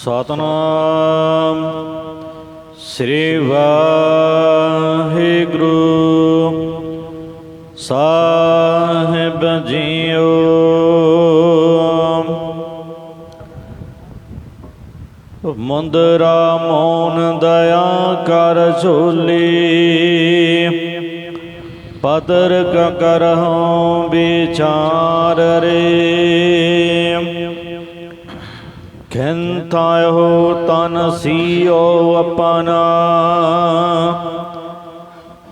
ਸਤਨਾਮ ਸ੍ਰੀ ਵਾਹਿਗੁਰੂ ਸਾਹਿਬ JIO. ਮੁੰਦਰਾ ਮੋਨ ਦਇਆ ਕਰ ਝੋਲੀ, ਪਦਰ ਕ ਕਰਹੁ ਵਿਚਾਰ ਰੇ। ਖਿੰਥਾਇਓ ਤਨ ਸੀਓ ਆਪਨਾ,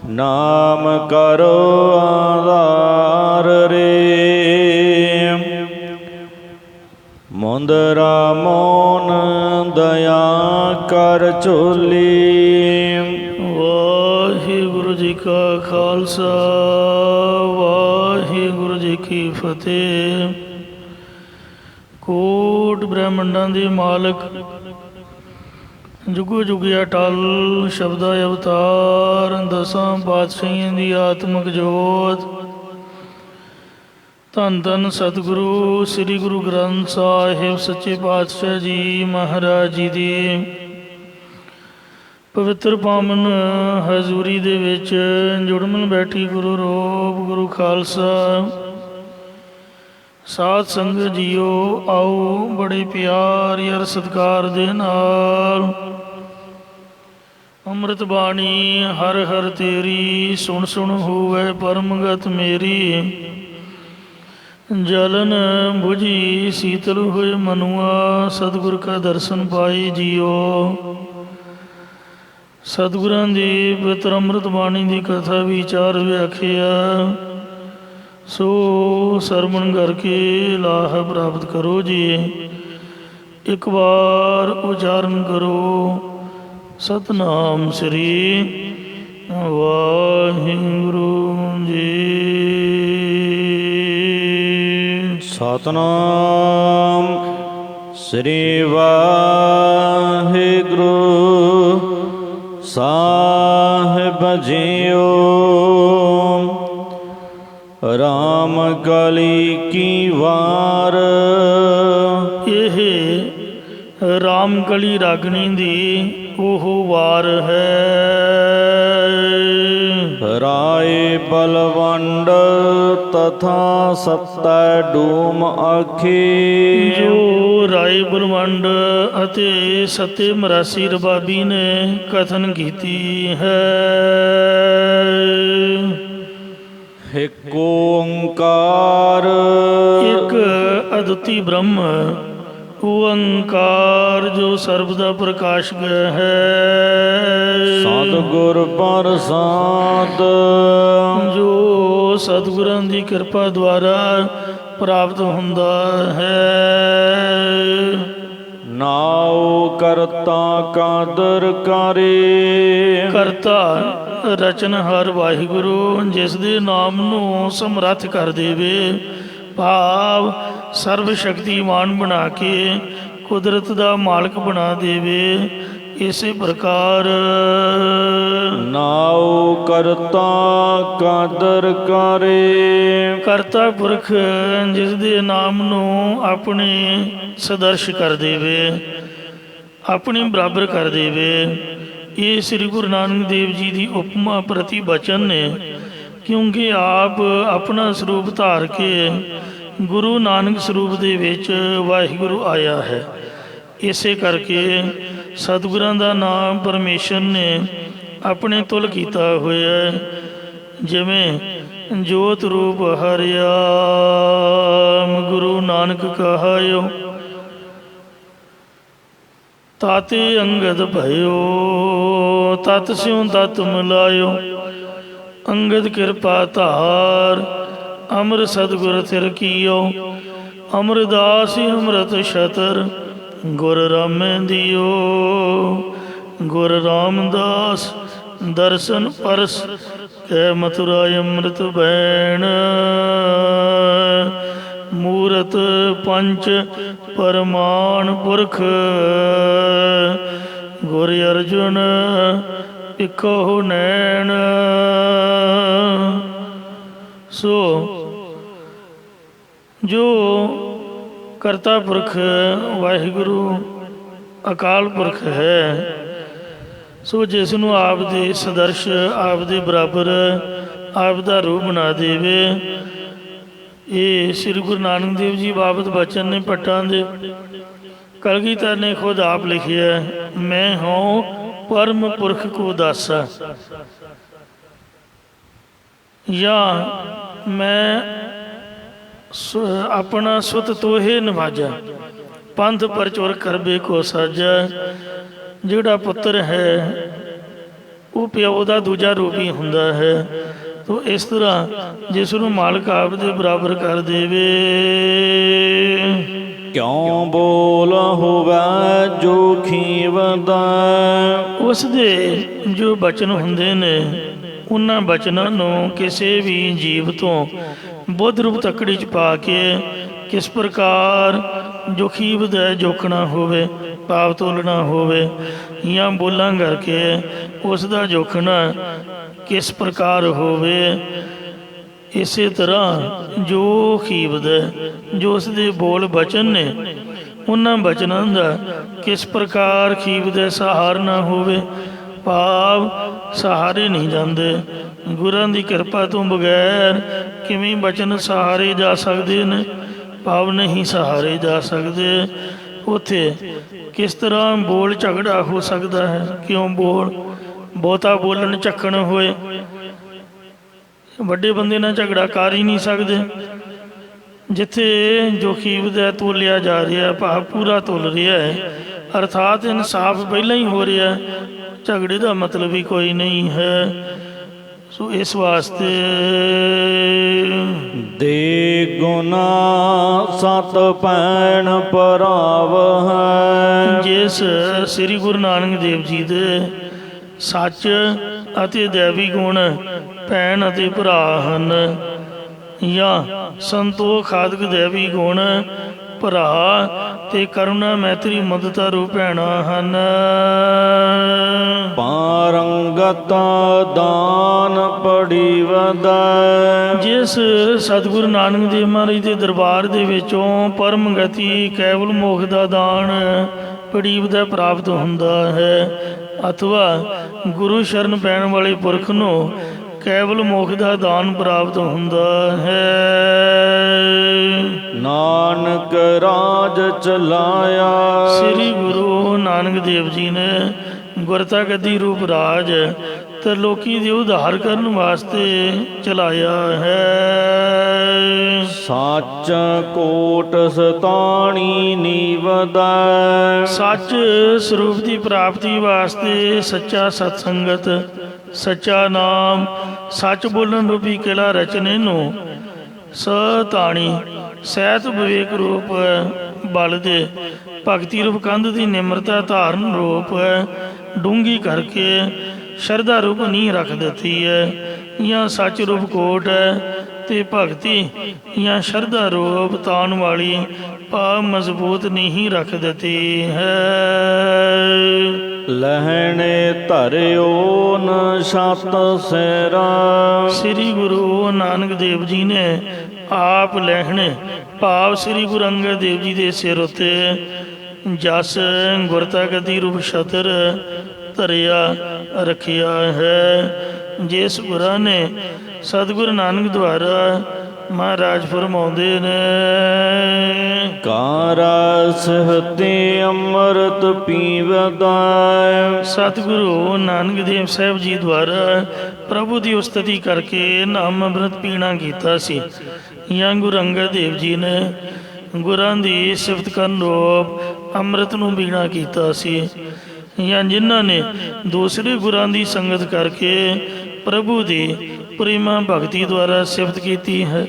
ਨਾਮ ਕਰੋ ਆਧਾਰ ਰੇ। ਮੁੰਦਰਾ ਮੋਨ ਦਇਆ ਕਰ ਝੋਲੀ। ਵਾਹਿਗੁਰੂ ਜੀ ਕਾ ਖਾਲਸਾ, ਵਾਹਿਗੁਰੂ ਜੀ ਕੀ ਫਤਿਹ। ਕੋਟ ਬ੍ਰਹਮੰਡਾਂ ਦੇ ਮਾਲਕ, ਜੁਗੋ ਜੁਗੀ ਅਟਲ ਸ਼ਬਦਾ ਅਵਤਾਰ, ਦਸਾਂ ਪਾਤਸ਼ਾਹੀਆਂ ਦੀ ਆਤਮਿਕ ਜੋਤ, ਧੰਨ ਧੰਨ ਸਤਿਗੁਰੂ ਸ੍ਰੀ ਗੁਰੂ ਗ੍ਰੰਥ ਸਾਹਿਬ ਸੱਚੇ ਪਾਤਸ਼ਾਹ ਜੀ ਮਹਾਰਾਜ ਜੀ ਦੀ ਪਵਿੱਤਰ ਪਾਵਨ ਹਜ਼ੂਰੀ ਦੇ ਵਿੱਚ ਜੁੜਮਨ ਬੈਠੀ ਗੁਰੂ ਰੂਪ ਗੁਰੂ ਖਾਲਸਾ ਸਾਧ ਸੰਗਤ ਜੀਓ। ਆਓ ਬੜੇ ਪਿਆਰ ਯਾਰ ਸਤਿਕਾਰ ਦੇ ਨਾਲ ਅੰਮ੍ਰਿਤ ਬਾਣੀ ਹਰ ਹਰ ਤੇਰੀ, ਸੁਣ ਸੁਣ ਹੋਵੇ ਪਰਮਗਤ ਮੇਰੀ। ਜਲਨ ਬੁਝੀ ਸੀਤਲ ਹੋਏ ਮਨੁਆ, ਸਤਿਗੁਰ ਕਾ ਦਰਸ਼ਨ ਪਾਈ ਜੀਓ। ਸਤਿਗੁਰਾਂ ਦੀ ਪਵਿੱਤਰ ਅੰਮ੍ਰਿਤ ਬਾਣੀ ਦੀ ਕਥਾ ਵਿਚਾਰ ਵਿਆਖਿਆ, ਸੋ ਸਰਵਣ ਕਰਕੇ ਲਾਹ ਪ੍ਰਾਪਤ ਕਰੋ ਜੀ। ਇੱਕ ਵਾਰ ਉਚਾਰਨ ਕਰੋ ਸਤਨਾਮ ਸ੍ਰੀ ਵਾਹਿਗੁਰੂ ਜੀ। ਸਤਨਾਮ ਸ੍ਰੀ ਵਾਹਿਗੁਰੂ ਸਾਹਿਬ ਜੀਓ। ਰਾਮ ਕਲੀ ਕੀ ਵਾਰ, ਇਹ ਰਾਮ ਕਲੀ ਰਾਗਣੀ ਦੀ ਉਹ ਵਾਰ ਹੈ। ਰਾਏ ਬਲਵੰਡ ਤਥਾ ਸਤੈ ਡੂਮ ਆਖੀ, ਜੋ ਰਾਏ ਬਲਵੰਡ ਅਤੇ ਸਤੇ ਮਰਾਸੀ ਰਬਾਬੀ ਨੇ ਕਥਨ ਕੀਤੀ ਹੈ। ਇੱਕ ਓੰਕਾਰ, ਇੱਕ ਅਦੁੱਤੀ ਬ੍ਰਹਮ ਓੰਕਾਰ, ਜੋ ਸਰਬ ਦਾ ਪ੍ਰਕਾਸ਼ਕ ਹੈ। ਸਤਿਗੁਰ ਪ੍ਰਸਾਦ, ਜੋ ਸਤਿਗੁਰਾਂ ਦੀ ਕਿਰਪਾ ਦੁਆਰਾ ਪ੍ਰਾਪਤ ਹੁੰਦਾ ਹੈ। ਨਾਉ ਕਰਤਾ ਕਾਦਰ ਕਰੇ, ਕਰਤਾ ਰਚਨਹਾਰ ਵਾਹਿਗੁਰੂ, ਜਿਸ ਦੇ ਨਾਮ ਨੂੰ ਸਮਰੱਥ ਕਰ ਦੇਵੇ, ਭਾਵ ਸਰਬ ਸ਼ਕਤੀਮਾਨ ਬਣਾ ਕੇ ਕੁਦਰਤ ਦਾ ਮਾਲਕ ਬਣਾ ਦੇਵੇ। ਇਸੇ ਪ੍ਰਕਾਰ ਨਾਉ ਕਰਤਾ ਕਾਦਰ ਕਰੇ, ਕਰਤਾ ਪੁਰਖ ਜਿਸ ਦੇ ਨਾਮ ਨੂੰ ਆਪਣੇ ਸਦਰਸ਼ ਕਰ ਦੇਵੇ, ਆਪਣੇ ਬਰਾਬਰ ਕਰ ਦੇਵੇ। ਇਹ ਸ੍ਰੀ ਗੁਰੂ ਨਾਨਕ ਦੇਵ ਜੀ ਦੀ ਉਪਮਾ ਪ੍ਰਤੀ ਬਚਨ ਨੇ, ਕਿਉਂਕਿ ਆਪ ਆਪਣਾ ਸਰੂਪ ਧਾਰ ਕੇ ਗੁਰੂ ਨਾਨਕ ਸਰੂਪ ਦੇ ਵਿੱਚ ਵਾਹਿਗੁਰੂ ਆਇਆ ਹੈ। ਇਸੇ ਕਰਕੇ ਸਤਿਗੁਰਾਂ ਦਾ ਨਾਮ ਪਰਮੇਸ਼ਰ ਨੇ ਆਪਣੇ ਤੁਲ ਕੀਤਾ ਹੋਇਆ। ਜਿਵੇਂ ਜੋਤ ਰੂਪ ਹਰਿਆਮ ਗੁਰੂ ਨਾਨਕ ਕਹਾਇਓ, ਤਾਤੇ ਅੰਗਦ ਭਇਓ, ਤਤ ਸਿਉ ਤਤ ਮਿਲਾਇਓ। ਅੰਗਦ ਕਿਰਪਾ ਧਾਰ, ਅਮਰ ਸਤਿਗੁਰ ਥਿਰ ਕੀਓ। ਅਮਰਦਾਸ ਅੰਮ੍ਰਿਤ ਛਤਰ, ਗੁਰ ਰਾਮੈ ਦਿਓ। ਗੁਰ ਰਾਮਦਾਸ ਦਰਸ਼ਨ ਪਰਸ, ਕੈ ਮਥੁਰਾ ਅੰਮ੍ਰਿਤ ਬੈਣ। ਮੂਰਤ ਪੰਚ ਪਰਮਾਨ ਪੁਰਖ, ਗੁਰ ਅਰਜੁਨ ਇਕੋ ਨੈਣ। ਸੋ ਜੋ ਕਰਤਾ ਪੁਰਖ ਵਾਹਿਗੁਰੂ ਅਕਾਲ ਪੁਰਖ ਹੈ। ਸੋ ਜਿਸ ਨੂੰ ਆਪ ਦੇ ਸਦਰਸ਼, ਆਪ ਦੇ ਬਰਾਬਰ, ਆਪ ਦਾ ਰੂਪ ਬਣਾ ਦੇਵੇ। ਇਹ ਸ੍ਰੀ ਗੁਰੂ ਨਾਨਕ ਦੇਵ ਜੀ ਬਾਬਤ ਬਚਨ ਨੇ ਭੱਟਾਂ ਦੇ। ਕਲਗੀਧਰ ਨੇ ਖੁਦ ਆਪ ਲਿਖਿਆ, ਮੈਂ ਹਉ ਪਰਮ ਪੁਰਖ ਕੋ ਦਾਸਾ, ਜਾਂ ਮੈਂ ਆਪਣਾ ਸੁਤ ਤੋਹੇ ਨਿਵਾਜਾ, ਪੰਥ ਪਰਚੁਰ ਕਰਬੇ ਕੋ ਸਾਜਾ। ਜਿਹੜਾ ਪੁੱਤਰ ਹੈ ਉਹ ਪਿਓ ਦਾ ਦੂਜਾ ਰੂਪ ਹੀ ਹੁੰਦਾ ਹੈ। ਤੋ ਇਸ ਤਰ੍ਹਾਂ ਜਿਸ ਨੂੰ ਮਾਲਕ ਆਪ ਦੇ ਬਰਾਬਰ ਕਰ ਦੇਵੇ। ਕਿਉ ਬੋਲ ਹੋਵੇ ਜੋ ਖੀਵਦਾ, ਉਸ ਦੇ ਜੋ ਬਚਨ ਹੁੰਦੇ ਨੇ, ਉਹਨਾਂ ਬਚਨਾਂ ਨੂੰ ਕਿਸੇ ਵੀ ਜੀਵ ਤੋਂ ਬੁੱਧ ਰੂਪ ਤੱਕੜੀ 'ਚ ਪਾ ਕੇ ਕਿਸ ਪ੍ਰਕਾਰ ਜੋ ਖੀਵਦਾ, ਜੋਖਣਾ ਹੋਵੇ, ਭਾਵ ਤੋਲਣਾ ਹੋਵੇ, ਜਾਂ ਬੋਲਾਂ ਕਰਕੇ ਉਸ ਦਾ ਜੋਖਣਾ ਕਿਸ ਪ੍ਰਕਾਰ ਹੋਵੇ। ਇਸੇ ਤਰ੍ਹਾਂ ਜੋ ਖੀਵਦਾ, ਜੋ ਉਸ ਦੇ ਬੋਲ ਬਚਨ ਨੇ, ਉਹਨਾਂ ਬਚਨਾਂ ਦਾ ਕਿਸ ਪ੍ਰਕਾਰ ਖੀਵਦਾ ਸਹਾਰ ਨਾ ਹੋਵੇ, ਭਾਵ ਸਹਾਰੇ ਨਹੀਂ ਜਾਂਦੇ। ਗੁਰਾਂ ਦੀ ਕਿਰਪਾ ਤੋਂ ਬਗੈਰ ਕਿਵੇਂ ਬਚਨ ਸਹਾਰੇ ਜਾ ਸਕਦੇ ਨੇ, ਭਾਵ ਨਹੀਂ ਸਹਾਰੇ ਜਾ ਸਕਦੇ। ਉੱਥੇ ਕਿਸ ਤਰ੍ਹਾਂ ਬੋਲ ਝਗੜਾ ਹੋ ਸਕਦਾ ਹੈ? ਕਿਉਂ ਬੋਲ ਬਹੁਤਾ ਬੋਲਣ ਚੱਕਣ ਹੋਏ, ਵੱਡੇ ਬੰਦੇ ਨਾਲ ਝਗੜਾ ਕਰ ਹੀ ਨਹੀਂ ਸਕਦੇ। ਜਿੱਥੇ ਜੋ ਖੀਵਦਾ ਤੋਲਿਆ ਜਾ ਰਿਹਾ, ਭਾਵ ਪੂਰਾ ਤੁਲ ਰਿਹਾ ਹੈ, ਅਰਥਾਤ ਇਨਸਾਫ ਪਹਿਲਾਂ ਹੀ ਹੋ ਰਿਹਾ, ਝਗੜੇ ਦਾ ਮਤਲਬ ਹੀ ਕੋਈ ਨਹੀਂ ਹੈ। ਸੋ ਇਸ ਵਾਸਤੇ ਦੇ ਗੁਨਾ ਸਤ ਭੈਣ ਭਰਾਵ ਹੈ। ਜਿਸ ਸ੍ਰੀ ਗੁਰੂ ਨਾਨਕ ਦੇਵ ਜੀ ਦੇ ਸੱਚ ਅਤੇ ਦੇਵੀ ਗੁਣ ਭੈਣ ਅਤੇ ਭਰਾ ਹਨ, ਜਾਂ ਸੰਤੋਖ ਆਦਿਕ ਦੇਵੀ ਗੁਣ ਭਰਾ ਤੇ ਕਰੁਣਾ ਮੈਤਰੀ ਮਦਦਤਾ ਰੂਪ ਭੈਣਾਂ ਹਨ। ਪਾਰੰਗਤ ਦਾਨ ਪੜੀ ਵਦਾ, ਜਿਸ ਸਤਿਗੁਰੂ ਨਾਨਕ ਦੇਵ ਮਹਾਰਾਜ ਦੇ ਦਰਬਾਰ ਦੇ ਵਿੱਚੋਂ ਪਰਮ ਗਤੀ ਕੇਵਲ ਮੋਖ ਦਾ ਦਾਨ ਪੜੀਵ ਦਾ ਪ੍ਰਾਪਤ ਹੁੰਦਾ ਹੈ, ਅਥਵਾ ਗੁਰੂ ਸ਼ਰਨ ਪੈਣ ਵਾਲੇ ਪੁਰਖ ਨੂੰ ਕੇਵਲ ਮੋਖ ਦਾ ਦਾਨ ਪ੍ਰਾਪਤ ਹੁੰਦਾ ਹੈ। ਨਾਨਕ ਰਾਜ ਚਲਾਇਆ, ਸ੍ਰੀ ਗੁਰੂ ਨਾਨਕ ਦੇਵ ਜੀ ਨੇ ਗੁਰਤਾ ਗੱਦੀ ਰੂਪ ਰਾਜ ਤਰਲੋਕੀ ਦੇ ਉਧਾਰ ਕਰਨ ਵਾਸਤੇ ਚਲਾਇਆ ਹੈ। ਸੱਚ ਕੋਟ ਸਤਾਣੀ ਨੀਵਦਾ, ਸੱਚ ਸਰੂਪ ਦੀ ਪ੍ਰਾਪਤੀ ਵਾਸਤੇ ਸੱਚਾ ਸਤਸੰਗਤ, ਸੱਚਾ ਨਾਮ, ਸੱਚ ਬੋਲਣ ਰੂਪੀ ਕਿਲਾ ਰਚਨੇ ਨੂੰ ਸਤਾਣੀ ਸਹਿਤ ਵਿਵੇਕ ਰੂਪ ਬਲ ਦੇ, ਭਗਤੀ ਰੂਪ ਕੰਧ ਦੀ ਨਿਮਰਤਾ ਧਾਰਨ ਰੂਪ ਡੂੰਗੀ ਕਰਕੇ ਸ਼ਰਧਾ ਰੂਪ ਨੀਂਹ ਰੱਖ ਦਿੱਤੀ ਹੈ, ਜਾਂ ਸੱਚ ਰੂਪ ਕੋਟ ਹੈ ਤੇ ਭਗਤੀ ਜਾਂ ਸ਼ਰਧਾ ਰੂਪ ਤਾਣ ਵਾਲੀ ਭਾਵ ਮਜ਼ਬੂਤ ਨੀਂਹ ਰੱਖ ਦਿੱਤੀ ਹੈ। ਲਹਿਣੇ ਧਰਿਓ ਨ ਸਤ ਸਿਰਾ, ਸ੍ਰੀ ਗੁਰੂ ਨਾਨਕ ਦੇਵ ਜੀ ਨੇ ਆਪ ਲਹਿਣੇ ਭਾਵ ਸ੍ਰੀ ਗੁਰੂ ਅੰਗਦ ਦੇਵ ਜੀ ਦੇ ਸਿਰ ਉੱਤੇ ਜਸ ਗੁਰਤਾ ਗੱਦੀ ਰੂਪ ਛਤਰ ਧਰਿਆ ਰੱਖਿਆ ਹੈ। ਜਿਸ ਗੁਰਾਂ ਨੇ ਸਤਿਗੁਰੂ ਨਾਨਕ ਦੁਆਰਾ ਮਹਾਰਾਜ ਫਰਮਾਉਂਦੇ ਨੇ, ਕਾਰਾ ਸਹਤੇ ਅੰਮ੍ਰਿਤ ਪੀਵਦਾ, ਸਤਿਗੁਰੂ ਨਾਨਕ ਦੇਵ ਸਾਹਿਬ ਜੀ ਦੁਆਰਾ ਪ੍ਰਭੂ ਦੀ ਉਸਤਤੀ ਕਰਕੇ ਨਾਮ ਅੰਮ੍ਰਿਤ ਪੀਣਾ ਕੀਤਾ ਸੀ, ਜਾਂ ਗੁਰੂ ਅੰਗਦ ਦੇਵ ਜੀ ਨੇ ਗੁਰਾਂ ਦੀ ਸਿਫਤ ਕਰਨ ਰੂਪ ਅੰਮ੍ਰਿਤ ਨੂੰ ਪੀਣਾ ਕੀਤਾ ਸੀ, ਜਾਂ ਜਿਨ੍ਹਾਂ ਨੇ ਦੂਸਰੇ ਗੁਰਾਂ ਦੀ ਸੰਗਤ ਕਰਕੇ ਪ੍ਰਭੂ ਦੀ ਪ੍ਰੇਮਾ ਭਗਤੀ ਦੁਆਰਾ ਸਿਫਤ ਕੀਤੀ ਹੈ,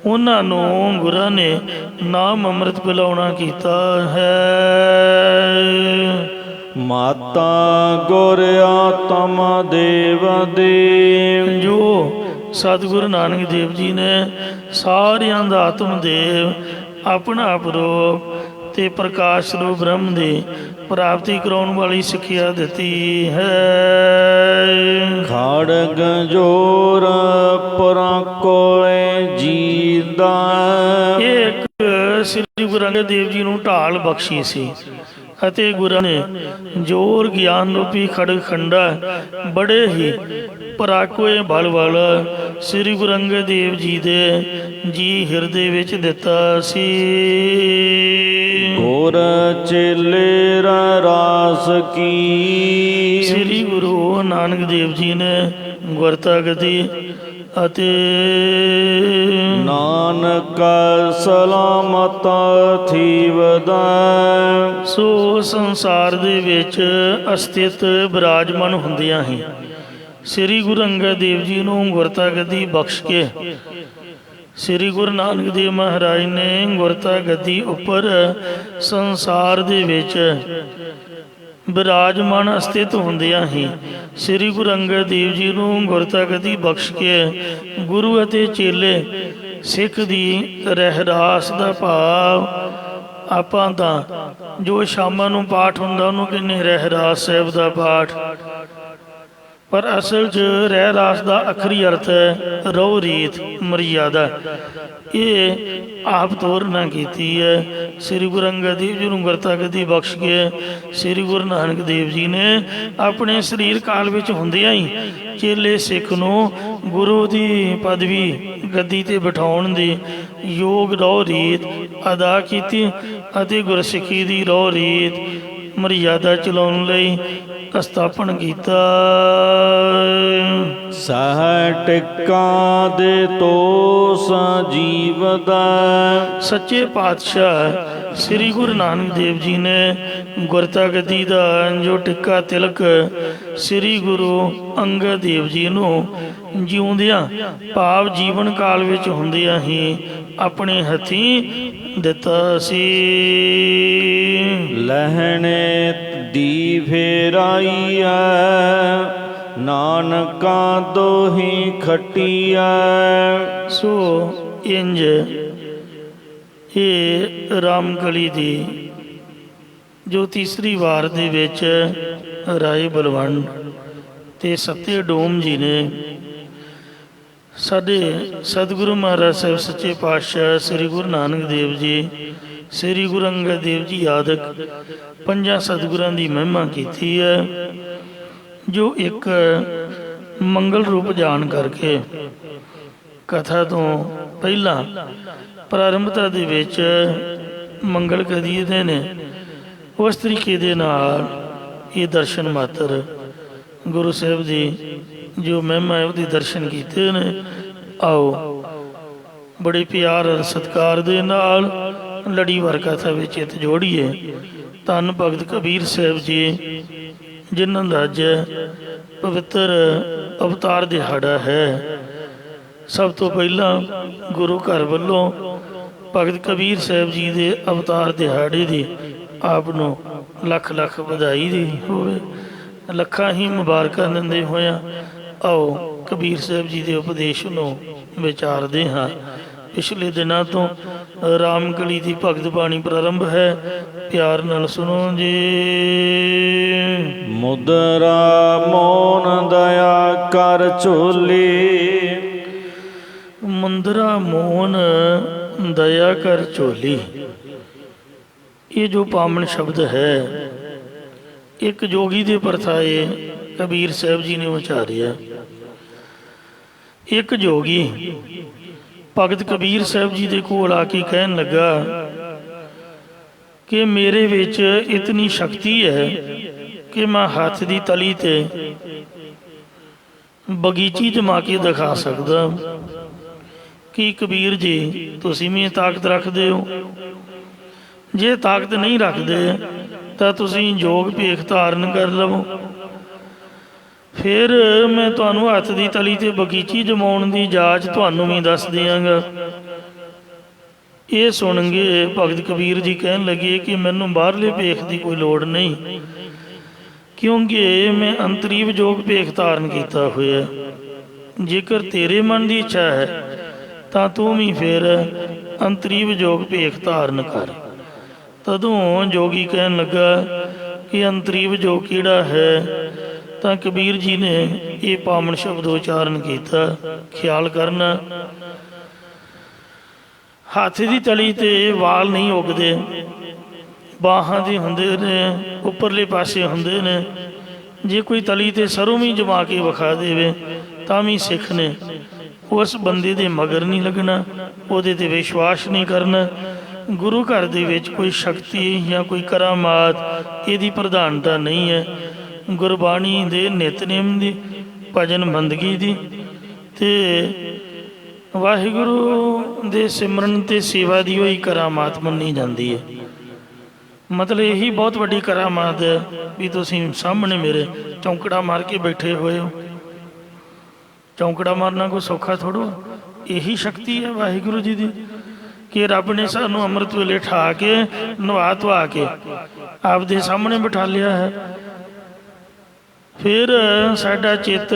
ਉਹਨਾਂ ਨੂੰ ਗੁਰਾਂ ਨੇ ਨਾਮ ਅੰਮ੍ਰਿਤ ਪਿਲਾਉਣਾ ਕੀਤਾ ਹੈ। ਮਾਤਾ ਗੁਰ ਆਤਮ ਦੇਵ ਦੇਵ, ਜੋ ਸਤਿਗੁਰੂ ਨਾਨਕ ਦੇਵ ਜੀ ਨੇ ਸਾਰਿਆਂ ਦਾ ਆਤਮ ਦੇਵ ਆਪਣਾ ਆਪ ਰੂਪ ਤੇ ਪ੍ਰਕਾਸ਼ ਰੂਪ ਬ੍ਰਹਮ ਦੀ ਪ੍ਰਾਪਤੀ ਕਰਾਉਣ ਵਾਲੀ ਸਿੱਖਿਆ ਦਿੱਤੀ ਹੈ। ਖੜਗ ਜੋਰ ਪੁਰਾਂ ਕੋਏ ਜੀਦਾ, ਇੱਕ ਸ੍ਰੀ ਗੁਰੂ ਅੰਗਦ ਦੇਵ ਜੀ ਨੂੰ ਢਾਲ ਬਖਸ਼ੀ ਸੀ, ਅਤੇ ਗੁਰਾਂ ਨੇ ਜੋਰ ਗਿਆਨ ਰੂਪੀ ਖੜਗ ਖੰਡਾ ਬੜੇ ਹੀ ਪਰਾਕੋਏ ਬਲ ਵਾਲਾ ਸ੍ਰੀ ਗੁਰੂ ਅੰਗਦ ਦੇਵ ਜੀ ਦੇ ਜੀ ਹਿਰਦੇ ਵਿੱਚ ਦਿੱਤਾ ਸੀ। ਗੁਰ ਚੇਲੇ ਰਾਸ ਕੀ, ਸ੍ਰੀ ਗੁਰੂ ਨਾਨਕ ਦੇਵ ਜੀ ਨੇ ਗੁਰਤਾ ਗੱਦੀ ਅਤੇ ਨਾਨਕ ਸਲਾਮਤ ਥੀ ਵਧਾਇ। ਸੋ ਸੰਸਾਰ ਦੇ ਵਿੱਚ ਅਸਥਿਤ ਬਿਰਾਜਮਾਨ ਹੁੰਦਿਆਂ ਹੀ ਸ੍ਰੀ ਗੁਰੂ ਅੰਗਦ ਦੇਵ ਜੀ ਨੂੰ ਗੁਰਤਾ ਗੱਦੀ ਬਖਸ਼ ਕੇ ਸ੍ਰੀ ਗੁਰੂ ਨਾਨਕ ਦੇਵ ਮਹਾਰਾਜ ਨੇ ਗੁਰਤਾ ਗੱਦੀ ਉੱਪਰ ਸੰਸਾਰ ਦੇ ਵਿੱਚ ਬਿਰਾਜਮਾਨ ਅਸਥਿਤ ਹੁੰਦਿਆਂ ਹੀ ਸ੍ਰੀ ਗੁਰੂ ਅੰਗਦ ਦੇਵ ਜੀ ਨੂੰ ਗੁਰਤਾ ਗੱਦੀ ਬਖਸ਼ ਕੇ ਗੁਰੂ ਅਤੇ ਚੇਲੇ ਸਿੱਖ ਦੀ ਰਹਿਰਾਸ ਦਾ ਭਾਵ ਆਪਾਂ ਤਾਂ ਜੋ ਸ਼ਾਮਾਂ ਨੂੰ ਪਾਠ ਹੁੰਦਾ ਉਹਨੂੰ ਕਹਿੰਦੇ ਰਹਿਰਾਸ ਸਾਹਿਬ ਦਾ ਪਾਠ, ਪਰ ਅਸਲ 'ਚ ਰਹਿਰਾਸ ਦਾ ਅਖਰੀ ਅਰਥ ਹੈ ਰਹੁ ਰੀਤ ਮਰਿਆਦਾ। ਇਹ ਆਪ ਤੋਰਨਾ ਕੀਤੀ ਹੈ ਸ੍ਰੀ ਗੁਰੂ ਅੰਗਦ ਦੇਵ ਜੀ ਨੂੰ ਗੁਰਤਾ ਗੱਦੀ ਬਖਸ਼ ਕੇ ਸ੍ਰੀ ਗੁਰੂ ਨਾਨਕ ਦੇਵ ਜੀ ਨੇ ਆਪਣੇ ਸਰੀਰ ਕਾਲ ਵਿੱਚ ਹੁੰਦਿਆਂ ਹੀ ਚੇਲੇ ਸਿੱਖ ਨੂੰ ਗੁਰੂ ਦੀ ਪਦਵੀ ਗੱਦੀ ਤੇ ਬਿਠਾਉਣ ਦੀ ਯੋਗ ਰਹੁ ਰੀਤ ਅਦਾ ਕੀਤੀ ਅਤੇ ਗੁਰਸਿੱਖੀ ਦੀ ਰਹੁ ਰੀਤ ਮਰਿਆਦਾ ਚਲਾਉਣ ਲਈ ਸਥਾਪਨ ਕੀਤਾ। ਸਹਿ ਟਿੱਕਾ ਦੇ ਤੋਸ ਜੀਵਦਾ, ਸੱਚੇ ਪਾਤਸ਼ਾਹ ਸ੍ਰੀ ਗੁਰੂ ਨਾਨਕ ਦੇਵ ਜੀ ਨੇ ਗੁਰਤਾ ਗੱਦੀ ਦਾ ਜੋ ਟਿੱਕਾ ਤਿਲਕ ਸ੍ਰੀ ਗੁਰੂ ਅੰਗਦ ਦੇਵ ਜੀ ਨੂੰ ਜਿਉਂਦਿਆਂ ਭਾਵ ਜੀਵਨ ਕਾਲ ਵਿੱਚ ਹੁੰਦਿਆਂ ਹੀ ਆਪਣੇ ਹੱਥੀਂ ਦਿੱਤਾ ਸੀ। ਲਹਿਣੇ ਦੀ ਫੇਰਾਈਐ ਨਾਨਕਾ ਦੋਹੀ ਖਟੀਐ। ਸੋ ਇੰਜ ਇਹ ਰਾਮਗਲੀ ਦੀ ਜੋ ਤੀਸਰੀ ਵਾਰ ਦੇ ਵਿੱਚ ਰਾਏ ਬਲਵੰਡ ਤੇ ਸੱਤੇ ਡੋਮ ਜੀ ਨੇ ਸਾਡੇ ਸਤਿਗੁਰੂ ਮਹਾਰਾਜ ਸਾਹਿਬ ਸੱਚੇ ਪਾਤਸ਼ਾਹ ਸ੍ਰੀ ਗੁਰੂ ਨਾਨਕ ਦੇਵ ਜੀ ਸ੍ਰੀ ਗੁਰੂ ਅੰਗਦ ਦੇਵ ਜੀ ਆਦਿਕ ਪੰਜਾਂ ਸਤਿਗੁਰਾਂ ਦੀ ਮਹਿਮਾ ਕੀਤੀ ਹੈ, ਜੋ ਇੱਕ ਮੰਗਲ ਰੂਪ ਜਾਣ ਕਰਕੇ ਕਥਾ ਤੋਂ ਪਹਿਲਾਂ ਪ੍ਰਾਰੰਭਤਾ ਦੇ ਵਿੱਚ ਮੰਗਲ ਕਰੀਦੇ ਨੇ। ਉਸ ਤਰੀਕੇ ਦੇ ਨਾਲ ਇਹ ਦਰਸ਼ਨ ਮਾਤਰ ਗੁਰੂ ਸਾਹਿਬ ਦੀ ਜੋ ਮਹਿਮਾ ਹੈ ਉਹਦੇ ਦਰਸ਼ਨ ਕੀਤੇ ਨੇ। ਆਓ ਬੜੇ ਪਿਆਰ ਔਰ ਸਤਿਕਾਰ ਦੇ ਨਾਲ ਲੜੀਵਾਰ ਕਥਾ ਵਿੱਚ ਚਿੱਤ ਜੋੜੀਏ। ਧੰਨ ਭਗਤ ਕਬੀਰ ਸਾਹਿਬ ਜੀ ਜਿਨ੍ਹਾਂ ਦਾ ਅੱਜ ਪਵਿੱਤਰ ਅਵਤਾਰ ਦਿਹਾੜਾ ਹੈ। ਸਭ ਤੋਂ ਪਹਿਲਾਂ ਗੁਰੂ ਘਰ ਵੱਲੋਂ ਭਗਤ ਕਬੀਰ ਸਾਹਿਬ ਜੀ ਦੇ ਅਵਤਾਰ ਦਿਹਾੜੇ ਦੀ ਆਪ ਨੂੰ ਲੱਖ ਲੱਖ ਵਧਾਈ ਦੀ ਹੋਵੇ, ਲੱਖਾਂ ਹੀ ਮੁਬਾਰਕਾਂ ਦਿੰਦੇ ਹੋਇਆਂ ਆਓ ਕਬੀਰ ਸਾਹਿਬ ਜੀ ਦੇ ਉਪਦੇਸ਼ ਨੂੰ ਵਿਚਾਰਦੇ ਹਾਂ। ਪਿਛਲੇ ਦਿਨਾਂ ਤੋਂ ਰਾਮਗਲੀ ਦੀ ਭਗਤ ਬਾਣੀ ਪ੍ਰਾਰੰਭ ਹੈ, ਪਿਆਰ ਨਾਲ ਸੁਣੋ ਜੀ। ਮੁਦਰਾ ਮੋਨ ਦਇਆ ਕਰ ਝੋਲੀ, ਮੁੰਦਰਾ ਮੋਹਨ ਦਇਆ ਕਰ ਝੋਲੀ। ਇਹ ਜੋ ਪਾਵਨ ਸ਼ਬਦ ਹੈ ਇੱਕ ਜੋਗੀ ਦੇ ਪਰਥਾਏ ਕਬੀਰ ਸਾਹਿਬ ਜੀ ਨੇ ਉਚਾਰਿਆ। ਇੱਕ ਜੋਗੀ ਭਗਤ ਕਬੀਰ ਸਾਹਿਬ ਜੀ ਦੇ ਕੋਲ ਆ ਕੇ ਕਹਿਣ ਲੱਗਾ ਕਿ ਮੇਰੇ ਵਿੱਚ ਇਤਨੀ ਸ਼ਕਤੀ ਹੈ ਕਿ ਮੈਂ ਹੱਥ ਦੀ ਤਲੀ ਤੇ ਬਗੀਚੀ ਜਮਾ ਕੇ ਦਿਖਾ ਸਕਦਾ। ਕੀ ਕਬੀਰ ਜੀ ਤੁਸੀਂ ਵੀ ਇਹ ਤਾਕਤ ਰੱਖਦੇ ਹੋ? ਜੇ ਤਾਕਤ ਨਹੀਂ ਰੱਖਦੇ ਤਾਂ ਤੁਸੀਂ ਯੋਗ ਭੇਖ ਧਾਰਨ ਕਰ ਲਵੋ, ਫਿਰ ਮੈਂ ਤੁਹਾਨੂੰ ਹੱਥ ਦੀ ਤਲੀ ਤੇ ਬਗੀਚੀ ਜਮਾਉਣ ਦੀ ਜਾਚ ਤੁਹਾਨੂੰ ਵੀ ਦੱਸ ਦਿਆਂਗਾ। ਇਹ ਸੁਣ ਕੇ ਭਗਤ ਕਬੀਰ ਜੀ ਕਹਿਣ ਲੱਗੇ ਕਿ ਮੈਨੂੰ ਬਾਹਰਲੇ ਭੇਖ ਦੀ ਕੋਈ ਲੋੜ ਨਹੀਂ, ਕਿਉਂਕਿ ਮੈਂ ਅੰਤਰੀਵ ਯੋਗ ਭੇਖ ਧਾਰਨ ਕੀਤਾ ਹੋਇਆ। ਜੇਕਰ ਤੇਰੇ ਮਨ ਦੀ ਇੱਛਾ ਹੈ ਤਾਂ ਤੂੰ ਵੀ ਫਿਰ ਅੰਤਰੀਵ ਯੋਗ ਭੇਖ ਧਾਰਨ ਕਰ। ਤਦੋਂ ਜੋਗੀ ਕਹਿਣ ਲੱਗਾ ਕਿ ਅੰਤਰੀਵ ਯੋਗ ਕਿਹੜਾ ਹੈ? ਤਾਂ ਕਬੀਰ ਜੀ ਨੇ ਇਹ ਪਾਵਨ ਸ਼ਬਦ ਉਚਾਰਨ ਕੀਤਾ, ਖਿਆਲ ਕਰਨਾ, ਹੱਥ ਦੀ ਤਲੀ ਤੇ ਵਾਲ ਨਹੀਂ ਉੱਗਦੇ, ਬਾਹਾਂ ਦੇ ਹੁੰਦੇ ਨੇ, ਉੱਪਰਲੇ ਪਾਸੇ ਹੁੰਦੇ ਨੇ। ਜੇ ਕੋਈ ਤਲੀ 'ਤੇ ਸਰੋਂ ਵੀ ਜਮਾ ਕੇ ਵਿਖਾ ਦੇਵੇ ਤਾਂ ਵੀ ਸਿੱਖ ਨੇ। ਉਸ ਬੰਦੇ ਦੇ ਮਗਰ ਨਹੀਂ ਲੱਗਣਾ, ਉਹਦੇ 'ਤੇ ਵਿਸ਼ਵਾਸ ਨਹੀਂ ਕਰਨਾ। ਗੁਰੂ ਘਰ ਦੇ ਵਿੱਚ ਕੋਈ ਸ਼ਕਤੀ ਜਾਂ ਕੋਈ ਕਰਾਮਾਤ ਇਹਦੀ ਪ੍ਰਧਾਨਤਾ ਨਹੀਂ ਹੈ। ਗੁਰਬਾਣੀ ਦੇ ਨਿਤਨੇਮ ਦੀ, ਭਜਨ ਬੰਦਗੀ ਦੀ ਅਤੇ ਵਾਹਿਗੁਰੂ ਦੇ ਸਿਮਰਨ ਅਤੇ ਸੇਵਾ ਦੀ ਹੋਈ ਕਰਾਮਾਤ ਮੰਨੀ ਜਾਂਦੀ ਹੈ। ਮਤਲਬ ਇਹੀ ਬਹੁਤ ਵੱਡੀ ਕਰਾਮਾਤ ਹੈ ਵੀ ਤੁਸੀਂ ਸਾਹਮਣੇ ਮੇਰੇ ਚੌਂਕੜਾ ਮਾਰ ਕੇ ਬੈਠੇ ਹੋਏ ਹੋ। ਚੌਂਕੜਾ ਮਾਰਨਾ ਕੋਈ ਸੌਖਾ ਥੋੜ੍ਹਾ। ਇਹੀ ਸ਼ਕਤੀ ਹੈ ਵਾਹਿਗੁਰੂ ਜੀ ਦੀ ਕਿ ਰੱਬ ਨੇ ਸਾਨੂੰ ਅੰਮ੍ਰਿਤ ਵੇਲੇ ਠਾ ਕੇ ਨਵਾ ਧਵਾ ਕੇ ਆਪਦੇ ਸਾਹਮਣੇ ਬਿਠਾ ਲਿਆ ਹੈ। ਫਿਰ ਸਾਡਾ ਚਿੱਤ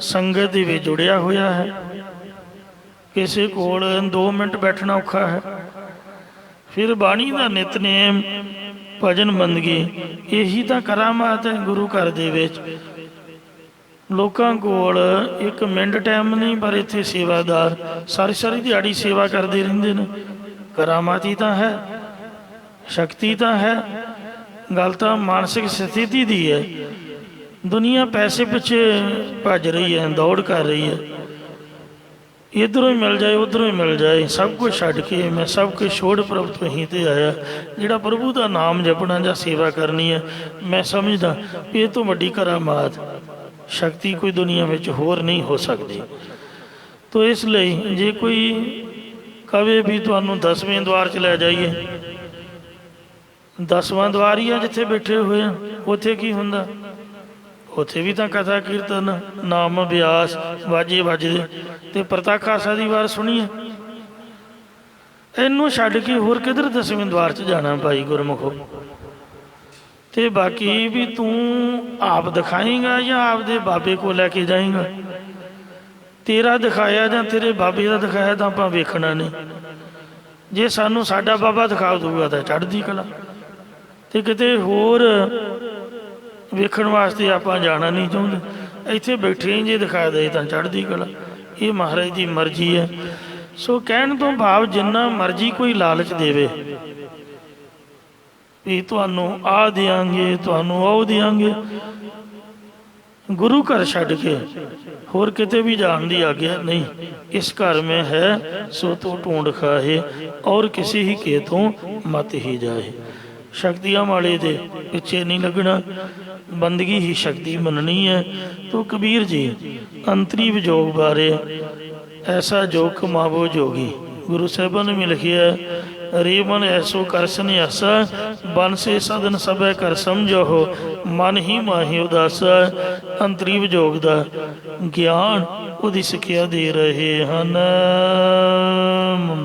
ਸੰਗਤ ਦੇ ਵਿੱਚ ਜੁੜਿਆ ਹੋਇਆ ਹੈ। ਕਿਸੇ ਕੋਲ 2 ਮਿੰਟ ਬੈਠਣਾ ਔਖਾ ਹੈ। ਫਿਰ ਬਾਣੀ ਦਾ ਨਿਤਨੇਮ, ਭਜਨ ਬੰਦਗੀ, ਇਹੀ ਤਾਂ ਕਰਾਮਾਤ ਹੈ ਗੁਰੂ ਘਰ ਦੇ ਵਿੱਚ। ਲੋਕਾਂ ਕੋਲ 1 ਮਿੰਟ ਟਾਈਮ ਨਹੀਂ, ਪਰ ਇੱਥੇ ਸੇਵਾਦਾਰ ਸਾਰੀ ਸਾਰੀ ਦਿਹਾੜੀ ਸੇਵਾ ਕਰਦੇ ਰਹਿੰਦੇ ਨੇ। ਕਰਾਮਾਤ ਹੀ ਤਾਂ ਹੈ, ਸ਼ਕਤੀ ਤਾਂ ਹੈ। ਗੱਲ ਤਾਂ ਮਾਨਸਿਕ ਸਥਿਤੀ ਦੀ ਹੈ। ਦੁਨੀਆ ਪੈਸੇ ਪਿੱਛੇ ਭੱਜ ਰਹੀ ਹੈ, ਦੌੜ ਕਰ ਰਹੀ ਹੈ। ਇੱਧਰੋਂ ਹੀ ਮਿਲ ਜਾਏ, ਉੱਧਰੋਂ ਹੀ ਮਿਲ ਜਾਏ, ਸਭ ਕੁਝ ਛੱਡ ਕੇ ਮੈਂ ਸਭ ਕੁਝ ਛੋੜ ਪ੍ਰਭ ਤੋਂ ਹੀ 'ਤੇ ਆਇਆ। ਜਿਹੜਾ ਪ੍ਰਭੂ ਦਾ ਨਾਮ ਜਪਣਾ ਜਾਂ ਸੇਵਾ ਕਰਨੀ ਹੈ, ਮੈਂ ਸਮਝਦਾ ਵੀ ਇਹ ਤੋਂ ਵੱਡੀ ਕਰਾਮਾਤ ਸ਼ਕਤੀ ਕੋਈ ਦੁਨੀਆ ਵਿੱਚ ਹੋਰ ਨਹੀਂ ਹੋ ਸਕਦੀ। ਤੋ ਇਸ ਲਈ ਜੇ ਕੋਈ ਕਵੇ ਵੀ ਤੁਹਾਨੂੰ 10ਵੇਂ ਦੁਆਰ 'ਚ ਲੈ ਜਾਈਏ, 10ਵਾਂ ਦੁਆਰ ਹੀ ਆ ਜਿੱਥੇ ਬੈਠੇ ਹੋਏ ਆ। ਉੱਥੇ ਕੀ ਹੁੰਦਾ? ਉੱਥੇ ਵੀ ਤਾਂ ਕਥਾ ਕੀਰਤਨ, ਨਾਮ ਅਭਿਆਸ, ਵਾਜੇ ਵੱਜਦੇ ਅਤੇ ਪ੍ਰਤੱਖ ਆਸਾ ਦੀ ਵਾਰ ਸੁਣੀਏ। ਇਹਨੂੰ ਛੱਡ ਕੇ ਹੋਰ ਕਿੱਧਰ 10ਵੇਂ ਦੁਆਰ 'ਚ ਜਾਣਾ ਭਾਈ ਗੁਰਮੁਖੋ। ਅਤੇ ਬਾਕੀ ਵੀ ਤੂੰ ਆਪ ਦਿਖਾਏਂਗਾ ਜਾਂ ਆਪਦੇ ਬਾਬੇ ਕੋਲ ਲੈ ਕੇ ਜਾਏਂਗਾ। ਤੇਰਾ ਦਿਖਾਇਆ ਜਾਂ ਤੇਰੇ ਬਾਬੇ ਦਾ ਦਿਖਾਇਆ ਤਾਂ ਆਪਾਂ ਵੇਖਣਾ ਨਹੀਂ। ਜੇ ਸਾਨੂੰ ਸਾਡਾ ਬਾਬਾ ਦਿਖਾ ਦੂਗਾ ਤਾਂ ਚੜ੍ਹਦੀ ਕਲਾ, ਅਤੇ ਕਿਤੇ ਹੋਰ ਵੇਖਣ ਵਾਸਤੇ ਆਪਾਂ ਜਾਣਾ ਨਹੀਂ ਚਾਹੁੰਦੇ। ਇੱਥੇ ਬੈਠੇ ਹੀ ਜੇ ਦਿਖਾ ਦੇ ਤਾਂ ਚੜ੍ਹਦੀ ਕਲਾ। ਇਹ ਮਹਾਰਾਜ ਦੀ ਮਰਜ਼ੀ ਹੈ। ਸੋ ਕਹਿਣ ਤੋਂ ਭਾਵ ਜਿੰਨਾ ਮਰਜ਼ੀ ਕੋਈ ਲਾਲਚ ਦੇਵੇ ਵੀ ਤੁਹਾਨੂੰ ਆਹ ਦਿਆਂਗੇ, ਤੁਹਾਨੂੰ ਉਹ ਦਿਆਂਗੇ, ਗੁਰੂ ਘਰ ਛੱਡ ਕੇ ਹੋਰ ਕਿਤੇ ਵੀ ਜਾਣ ਦੀ ਆਗਿਆ ਨਹੀਂ। ਇਸ ਘਰ ਮੇਂ ਹੈ ਸੋ ਤੂੰ ਢੂੰਡ ਖਾਹੇ ਔਰ ਕਿਸੇ ਹੀ ਕੇ ਤੋਂ ਮਤ ਹੀ ਜਾਏ। ਸ਼ਕਤੀਆਂ ਵਾਲੇ ਦੇ ਪਿੱਛੇ ਨਹੀਂ ਲੱਗਣਾ, ਬੰਦਗੀ ਹੀ ਸ਼ਕਤੀ ਮੰਨਣੀ ਹੈ। ਤੋ ਕਬੀਰ ਜੀ ਅੰਤਰੀ ਵਿਜੋਗ ਬਾਰੇ ਐਸਾ ਜੋਗ ਕਮਾਵੋ ਜੋਗੀ। ਗੁਰੂ ਸਾਹਿਬਾਂ ਨੇ ਵੀ ਲਿਖਿਆ, ਰੇ ਮਨ ਐਸੋ ਕਰ ਸੰਨਿਆਸਾ, ਬਨ ਸੇ ਸਦਨ ਸਭੈ ਕਰ ਸਮਝੋ, ਮਨ ਹੀ ਮਾਹੀ ਉਦਾਸਾ। ਅੰਤਰੀ ਵਿਜੋਗ ਦਾ ਗਿਆਨ ਉਹਦੀ ਸਿੱਖਿਆ ਦੇ ਰਹੇ ਹਨ।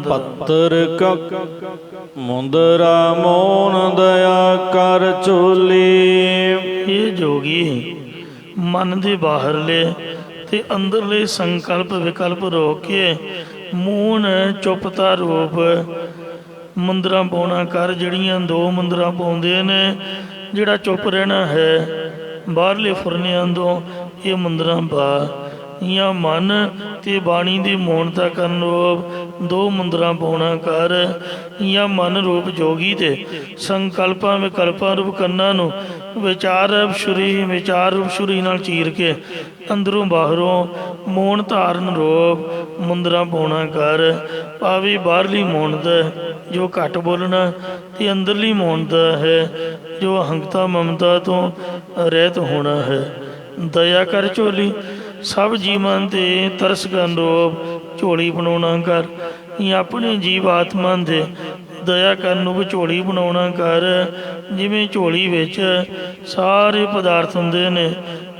ਪੱਤਰ ਮੁੰਦਰਾ ਮੋਨ ਦਇਆ ਕਰ ਝੋਲੀ। ਇਹ ਜੋਗੀ ਮਨ ਦੇ ਬਾਹਰਲੇ ਤੇ ਅੰਦਰਲੇ ਸੰਕਲਪ ਵਿਕਲਪ ਰੋਕ ਕੇ ਮੂਨ ਚੁੱਪਤਾ ਰੂਪ ਮੁੰਦਰਾਂ ਪਾਉਣਾ ਕਰ। ਜਿਹੜੀਆਂ 2 ਮੁੰਦਰਾਂ ਪਾਉਂਦੇ ਨੇ, ਜਿਹੜਾ ਚੁੱਪ ਰਹਿਣਾ ਹੈ ਬਾਹਰਲੇ ਫੁਰਨਿਆਂ ਤੋਂ, ਇਹ ਮੁੰਦਰਾਂ ਪਾ ਜਾਂ ਮਨ ਤੇ ਬਾਣੀ ਦੀ ਮੌਨਤਾ ਕਰਨ ਰੂਪ 2 ਮੁੰਦਰਾਂ ਪਾਉਣਾ ਕਰ। ਜਾਂ ਮਨ ਰੂਪ ਜੋਗੀ ਤੇ ਸੰਕਲਪਾਂ ਵਿਕਲਪਾਂ ਰੂਪ ਕੰਨਾਂ ਨੂੰ ਵਿਚਾਰ ਰੂਪ ਛੁਰੀ ਨਾਲ ਚੀਰ ਕੇ ਅੰਦਰੋਂ ਬਾਹਰੋਂ ਮੌਨ ਧਾਰਨ ਰੂਪ ਮੁੰਦਰਾਂ ਪਾਉਣਾ ਕਰ। ਭਾਵੇਂ ਬਾਹਰਲੀ ਮੌਨਤਾ ਜੋ ਘੱਟ ਬੋਲਣਾ, ਤੇ ਅੰਦਰਲੀ ਮੌਨਤਾ ਹੈ ਜੋ ਅਹੰਕਤਾ ਮਮਤਾ ਤੋਂ ਰਹਿਤ ਹੋਣਾ ਹੈ। ਦਇਆ ਕਰ ਝੋਲੀ ਸਭ ਜੀਵਾਂ 'ਤੇ ਤਰਸ ਕਰਨ ਰੂਪ ਝੋਲੀ ਬਣਾਉਣਾ ਕਰ। ਜਾਂ ਆਪਣੇ ਜੀਵ ਆਤਮਾ ਦੇ ਦਇਆ ਕਰਨ ਨੂੰ ਵਿਝੋਲੀ ਬਣਾਉਣਾ ਕਰ। ਜਿਵੇਂ ਝੋਲੀ ਵਿੱਚ ਸਾਰੇ ਪਦਾਰਥ ਹੁੰਦੇ ਨੇ,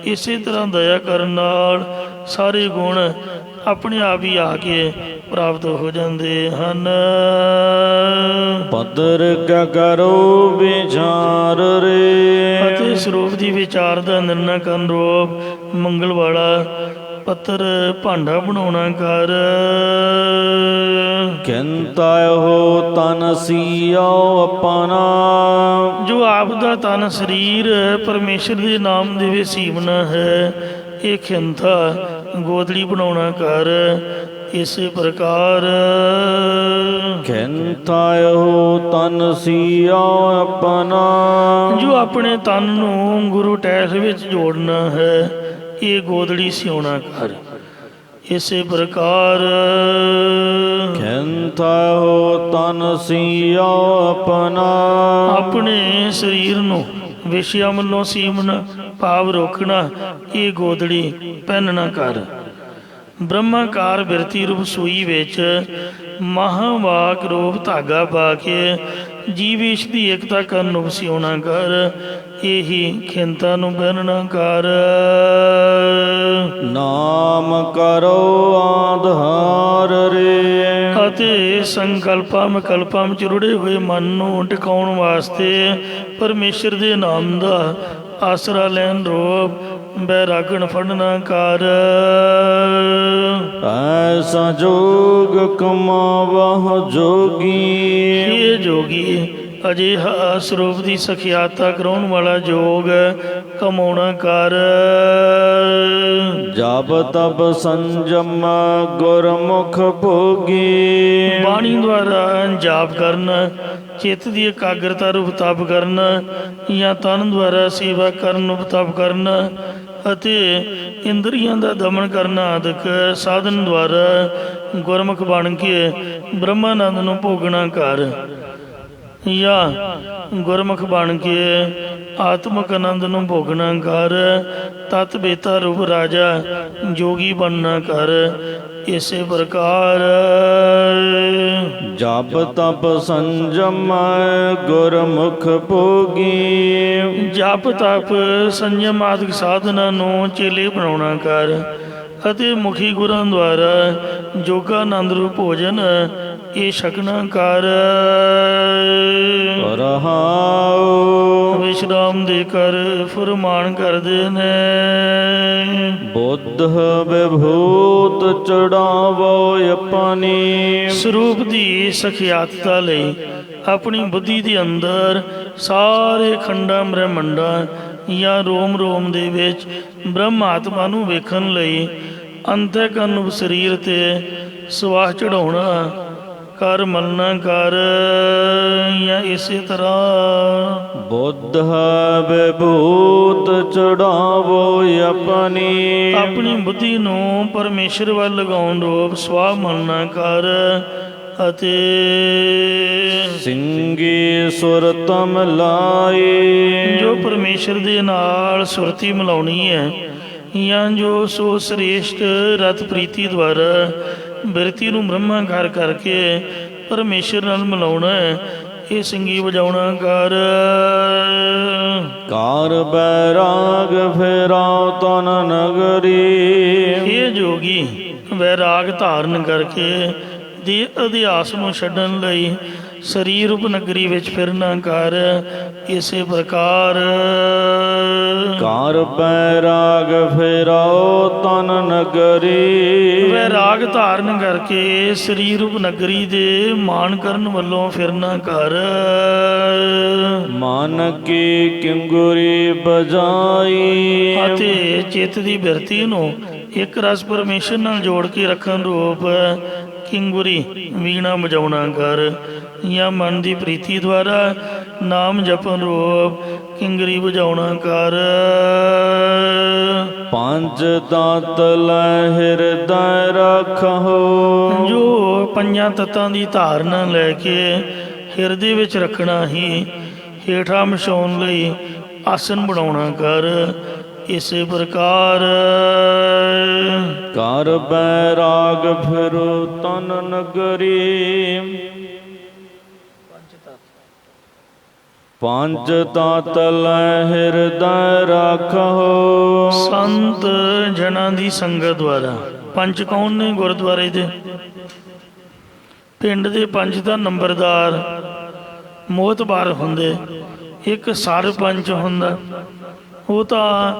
ਇਸੇ ਤਰ੍ਹਾਂ ਦਇਆ ਕਰਨ ਨਾਲ ਸਾਰੇ ਗੁਣ ਆਪਣੇ ਆਪ ਹੀ ਆ ਕੇ ਪ੍ਰਾਪਤ ਹੋ ਜਾਂਦੇ ਹਨ। ਪੱਤਰ ਕਾ ਕਰੋ ਵਿਚਾਰ ਰੇ। ਅਤੇ ਸਰੂਪ ਦੀ ਵਿਚਾਰ ਦਾ ਨਿਰਣਾ ਕਰਨ ਰੂਪ ਮੰਗਲ ਵਾਲਾ ਪੱਤਰ ਭਾਂਡਾ ਬਣਾਉਣਾ ਕਰ। ਕਿੰਤਾ ਹੋ ਤਨ ਸੀਓ ਆਪਣਾ। ਜੋ ਆਪ ਦਾ ਤਨ ਸਰੀਰ ਪਰਮੇਸ਼ਰ ਦੇ ਨਾਮ ਦੇ ਸੀਵਨਾ ਹੈ, ਇਹ ਖਿੰਤਾ ਗੋਦੜੀ ਬਣਾਉਣਾ ਕਰ। ਇਸੇ ਪ੍ਰਕਾਰ ਖਿੰਤਾਇਓ ਤਨ ਸੀਆ ਆਪਣਾ ਜੋ ਆਪਣੇ ਤਨ ਨੂੰ ਗੁਰੂ ਟੈਸ ਵਿੱਚ ਜੋੜਨਾ ਹੈ, ਇਹ ਗੋਦੜੀ ਸਿਉਣਾ ਕਰ। ਇਸੇ ਪ੍ਰਕਾਰ ਖਿੰਤਾਇਓ ਤਨ ਸੀਆ ਆਪਣਾ ਆਪਣੇ ਸਰੀਰ ਨੂੰ ਵਿਸ਼ਿਆਂ ਵੱਲੋਂ ਸੀਮਨ ਭਾਵ ਰੋਕਣਾ, ਇਹ ਗੋਦੜੀ ਪਹਿਨਣਾ ਕਰ। ਬ੍ਰਹਮਾਕਾਰ ਬਿਰਤੀ ਰੂਪ ਸੂਈ ਵਿੱਚ ਮਹਾਵਾਕ ਰੂਪ ਧਾਗਾ ਪਾ ਕੇ ਜੀਵੇਸ਼ ਦੀ ਏਕਤਾ ਕਰਨ ਨੂੰ ਸਿਉਣਾ ਕਰ, ਇਹੀ ਖਿੰਤਾ ਨੂੰ ਪਹਿਨਣਾ ਕਰ। ਨਾਮ ਕਰੋ ਆਧਾਰ ਰੇ ਅਤੇ ਸੰਕਲਪਾਂ ਵਿਕਲਪਾਂ ਵਿੱਚ ਰੁੜੇ ਹੋਏ ਮਨ ਨੂੰ ਟਿਕਾਉਣ ਵਾਸਤੇ ਪਰਮੇਸ਼ਰ ਦੇ ਨਾਮ ਦਾ ਆਸਰਾ ਲੈਣ ਰੂਪ ਬੈਰਾਗਣ ਫੜਨਾ ਕਰ। ਐਸਾ ਜੋਗ ਕਮਾਵਹ ਜੋਗੀ ਇਹ ਜੋਗੀ ਅਜਿਹਾ ਸਰੂਪ ਦੀ ਸਖਿਆਤਾ ਕਰਾਉਣ ਵਾਲਾ ਜੋਗ ਕਮਾਉਣਾ ਕਰ। ਜਬ ਤਬ ਸੰਜਮ ਗੁਰਮੁਖ ਭੋਗੀ ਬਾਣੀ ਦੁਆਰਾ ਜਾਪ ਕਰਨਾ, ਚਿੱਤ ਦੀ ਇਕਾਗਰਤਾ ਰੂਪ ਤਪ ਕਰਨਾ, ਜਾਂ ਤਨ ਦੁਆਰਾ ਸੇਵਾ ਕਰਨ ਰੂਪ ਤਪ ਕਰਨਾ, ਅਤੇ ਇੰਦਰੀਆਂ ਦਾ ਦਮਨ ਕਰਨਾ ਆਦਿਕ ਸਾਧਨ ਦੁਆਰਾ ਗੁਰਮੁਖ ਬਣ ਕੇ ਬ੍ਰਹਮਾਨੰਦ ਨੂੰ ਭੋਗਣਾ ਕਰ। ਜਾਂ ਗੁਰਮੁਖ ਬਣ ਕੇ ਆਤਮਕ ਆਨੰਦ ਨੂੰ ਭੋਗਣਾ ਕਰ। ਤਤ ਬੇਤਾ ਰੂਪ ਰਾਜਾ ਜੋਗੀ ਬਣਨਾ ਕਰ। ਇਸੇ ਪ੍ਰਕਾਰ ਜਪ ਤਪ ਸੰਜਮ ਗੁਰਮੁਖ ਭੋਗੀ ਜਪ ਤਪ ਸੰਜਮ ਆਦਿਕ ਸਾਧਨਾ ਨੂੰ ਚੇਲੇ ਬਣਾਉਣਾ ਕਰ, ਅਤੇ ਮੁਖੀ ਗੁਰਾਂ ਦੁਆਰਾ ਜੋਗਾਨੰਦ ਰੂਪ ਭੋਜਨ ਇਹ ਛਕਣਾ ਕਰ। ਰਹਾਉ ਵਿਸ਼ਰਾਮ ਦੇ ਕਰ ਫੁਰਮਾਨ ਕਰਦੇ ਨੇ। ਬੁੱਧ ਵਿਭੂਤ ਚੜਾਵੋ ਆਪਣੀ ਸਰੂਪ ਦੀ ਸਖਿਆਤਤਾ ਲਈ ਆਪਣੀ ਬੁੱਧੀ ਦੇ ਅੰਦਰ ਸਾਰੇ ਖੰਡਾਂ ਬ੍ਰਹਮੰਡਾਂ ਜਾਂ ਰੋਮ ਰੋਮ ਦੇ ਵਿੱਚ ਬ੍ਰਹਮ ਆਤਮਾ ਨੂੰ ਵੇਖਣ ਲਈ ਅੰਤःਕਰਨ ਨੂੰ ਸਰੀਰ ਤੇ ਸਵਾਸ ਚੜਾਉਣਾ ਕਰ, ਮਲਣਾ ਕਰ। ਜਾਂ ਇਸੇ ਤਰ੍ਹਾਂ ਬੁੱਧ ਵਿਭੂਤ ਚੜਾਵੋ ਆਪਣੀ ਆਪਣੀ ਬੁੱਧੀ ਨੂੰ ਪਰਮੇਸ਼ਰ ਵੱਲ ਲਗਾਉਣ ਰੂਪ ਸਵਾਹ ਮਲਣਾ ਕਰ। ਅਤੇ ਸਿੰਘੀ ਸੁਰਤਮ ਲਾਈ ਜੋ ਪਰਮੇਸ਼ਰ ਦੇ ਨਾਲ ਸੁਰਤੀ ਮਿਲਾਉਣੀ ਹੈ, ਜਾਂ ਜੋ ਸੋ ਸ੍ਰੇਸ਼ਟ ਰਤ ਪ੍ਰੀਤੀ ਦੁਆਰਾ ਬਿਰਤੀ ਨੂੰ ਬ੍ਰਹਮਾਕਾਰ ਕਰਕੇ ਪਰਮੇਸ਼ਰ ਨਾਲ ਮਿਲਾਉਣਾ ਹੈ, ਇਹ ਸਿੰਘੀ ਵਜਾਉਣਾ ਕਰ। ਕਾਰ ਬੈਰਾਗ ਫੇਰਾਉ ਤਨ ਨਗਰੀ ਇਹ ਜੋਗੀ ਵੈਰਾਗ ਧਾਰਨ ਕਰਕੇ ਦੇ ਅਧਿਆਸ ਨੂੰ ਛੱਡਣ ਲਈ ਸਰੀਰ ਰੂਪ ਨਗਰੀ ਵਿੱਚ ਫਿਰਨਾ ਕਰ। ਇਸੇ ਪ੍ਰਕਾਰ ਕਾਰ ਬੈਰਾਗ ਫੇਰਾਉ ਤਨ ਨਗਰੀ ਵੈਰਾਗ ਧਾਰਨ ਕਰਕੇ ਸਰੀਰ ਰੂਪ ਨਗਰੀ ਦੇ ਮਾਣ ਕਰਨ ਵੱਲੋਂ ਫਿਰਨਾ ਕਰ। ਮਨ ਕੀ ਕਿੰਗੁਰੀ ਬਜਾਈ ਅਤੇ ਚਿੱਤ ਦੀ ਬਿਰਤੀ ਨੂੰ ਇੱਕ ਰਸ ਪਰਮੇਸ਼ਰ ਨਾਲ ਜੋੜ ਕੇ ਰੱਖਣ ਰੂਪ ਕਿੰਗੁਰੀ ਵੀਣਾ ਵਜਾਉਣਾ ਕਰ। ਜਾਂ ਮਨ ਦੀ ਪ੍ਰੀਤੀ ਦੁਆਰਾ ਨਾਮ ਜਪਨ ਰੂਪ ਕਿੰਗਰੀ ਵਜਾਉਣਾ ਕਰ। ਪੰਜ ਤਤ ਲੈ ਹਿਰਦੈ ਰੱਖੋ ਜੋ ਪੰਜਾਂ ਤੱਤਾਂ ਦੀ ਧਾਰਨਾ ਲੈ ਕੇ ਹਿਰਦੇ ਵਿੱਚ ਰੱਖਣਾ ਹੀ ਹੇਠਾਂ ਮਛਾਉਣ ਲਈ ਆਸਨ ਬਣਾਉਣਾ ਕਰ। ਇਸੇ ਪ੍ਰਕਾਰ ਕਰ ਬੈਰਾਗ ਫਿਰੋ ਤਨ ਨਗਰੀ ਪੰਜ ਤਤ ਲੈ ਹਿਰਦੈ ਰੱਖੋ ਸੰਤ ਜਨਾਂ ਦੀ ਸੰਗਤ ਦੁਆਰਾ। ਪੰਜ ਕੌਣ ਨੇ ਗੁਰਦੁਆਰੇ ਦੇ? ਪਿੰਡ ਦੇ ਪੰਜ ਦਾ ਨੰਬਰਦਾਰ ਮੋਹਤਬਾਰ ਹੁੰਦੇ। ਇੱਕ ਸਰਪੰਚ ਹੁੰਦਾ, ਉਹ ਤਾਂ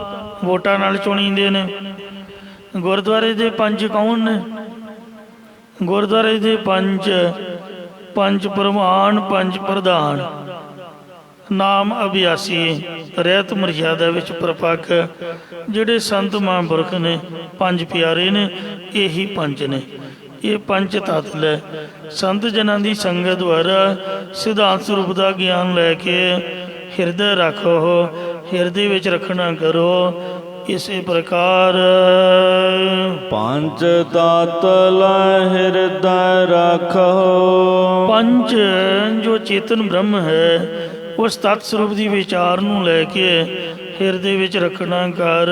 ਵੋਟਾਂ ਨਾਲ ਚੁਣੀਂਦੇ ਨੇ। ਗੁਰਦੁਆਰੇ ਦੇ ਪੰਜ ਕੌਣ ਨੇ? ਗੁਰਦੁਆਰੇ ਦੇ ਪੰਜ ਪ੍ਰਵਾਨ, ਪੰਜ ਪ੍ਰਧਾਨ, ਨਾਮ ਅਭਿਆਸੀ, ਰਹਿਤ ਮਰਜ਼ਾਦਾ ਵਿੱਚ ਪ੍ਰਪੱਕ, ਜਿਹੜੇ ਸੰਤ ਮਹਾਂਪੁਰਖ ਨੇ, ਪੰਜ ਪਿਆਰੇ ਨੇ, ਇਹੀ ਪੰਜ ਨੇ। ਇਹ ਪੰਜ ਤੱਤ ਲੈ ਸੰਤ ਜਨਾਂ ਦੀ ਸੰਗਤ ਦੁਆਰਾ ਸਿਧਾਂਤ ਸਰੂਪ ਦਾ ਗਿਆਨ ਲੈ ਕੇ ਹਿਰਦੇ ਰੱਖੋ, ਹਿਰਦੇ ਵਿੱਚ ਰੱਖਣਾ ਕਰੋ। ਇਸੇ ਪ੍ਰਕਾਰ ਪੰਜ ਤਤ ਲੈ ਹਿਰਦੈ ਰੱਖੋ। ਪੰਜ ਜੋ ਚੇਤਨ ਬ੍ਰਹਮ ਹੈ ਉਸ ਤਤ ਸਰੂਪ ਦੀ ਵਿਚਾਰ ਨੂੰ ਲੈ ਕੇ ਹਿਰਦੇ ਵਿੱਚ ਰੱਖਣਾ ਕਰ।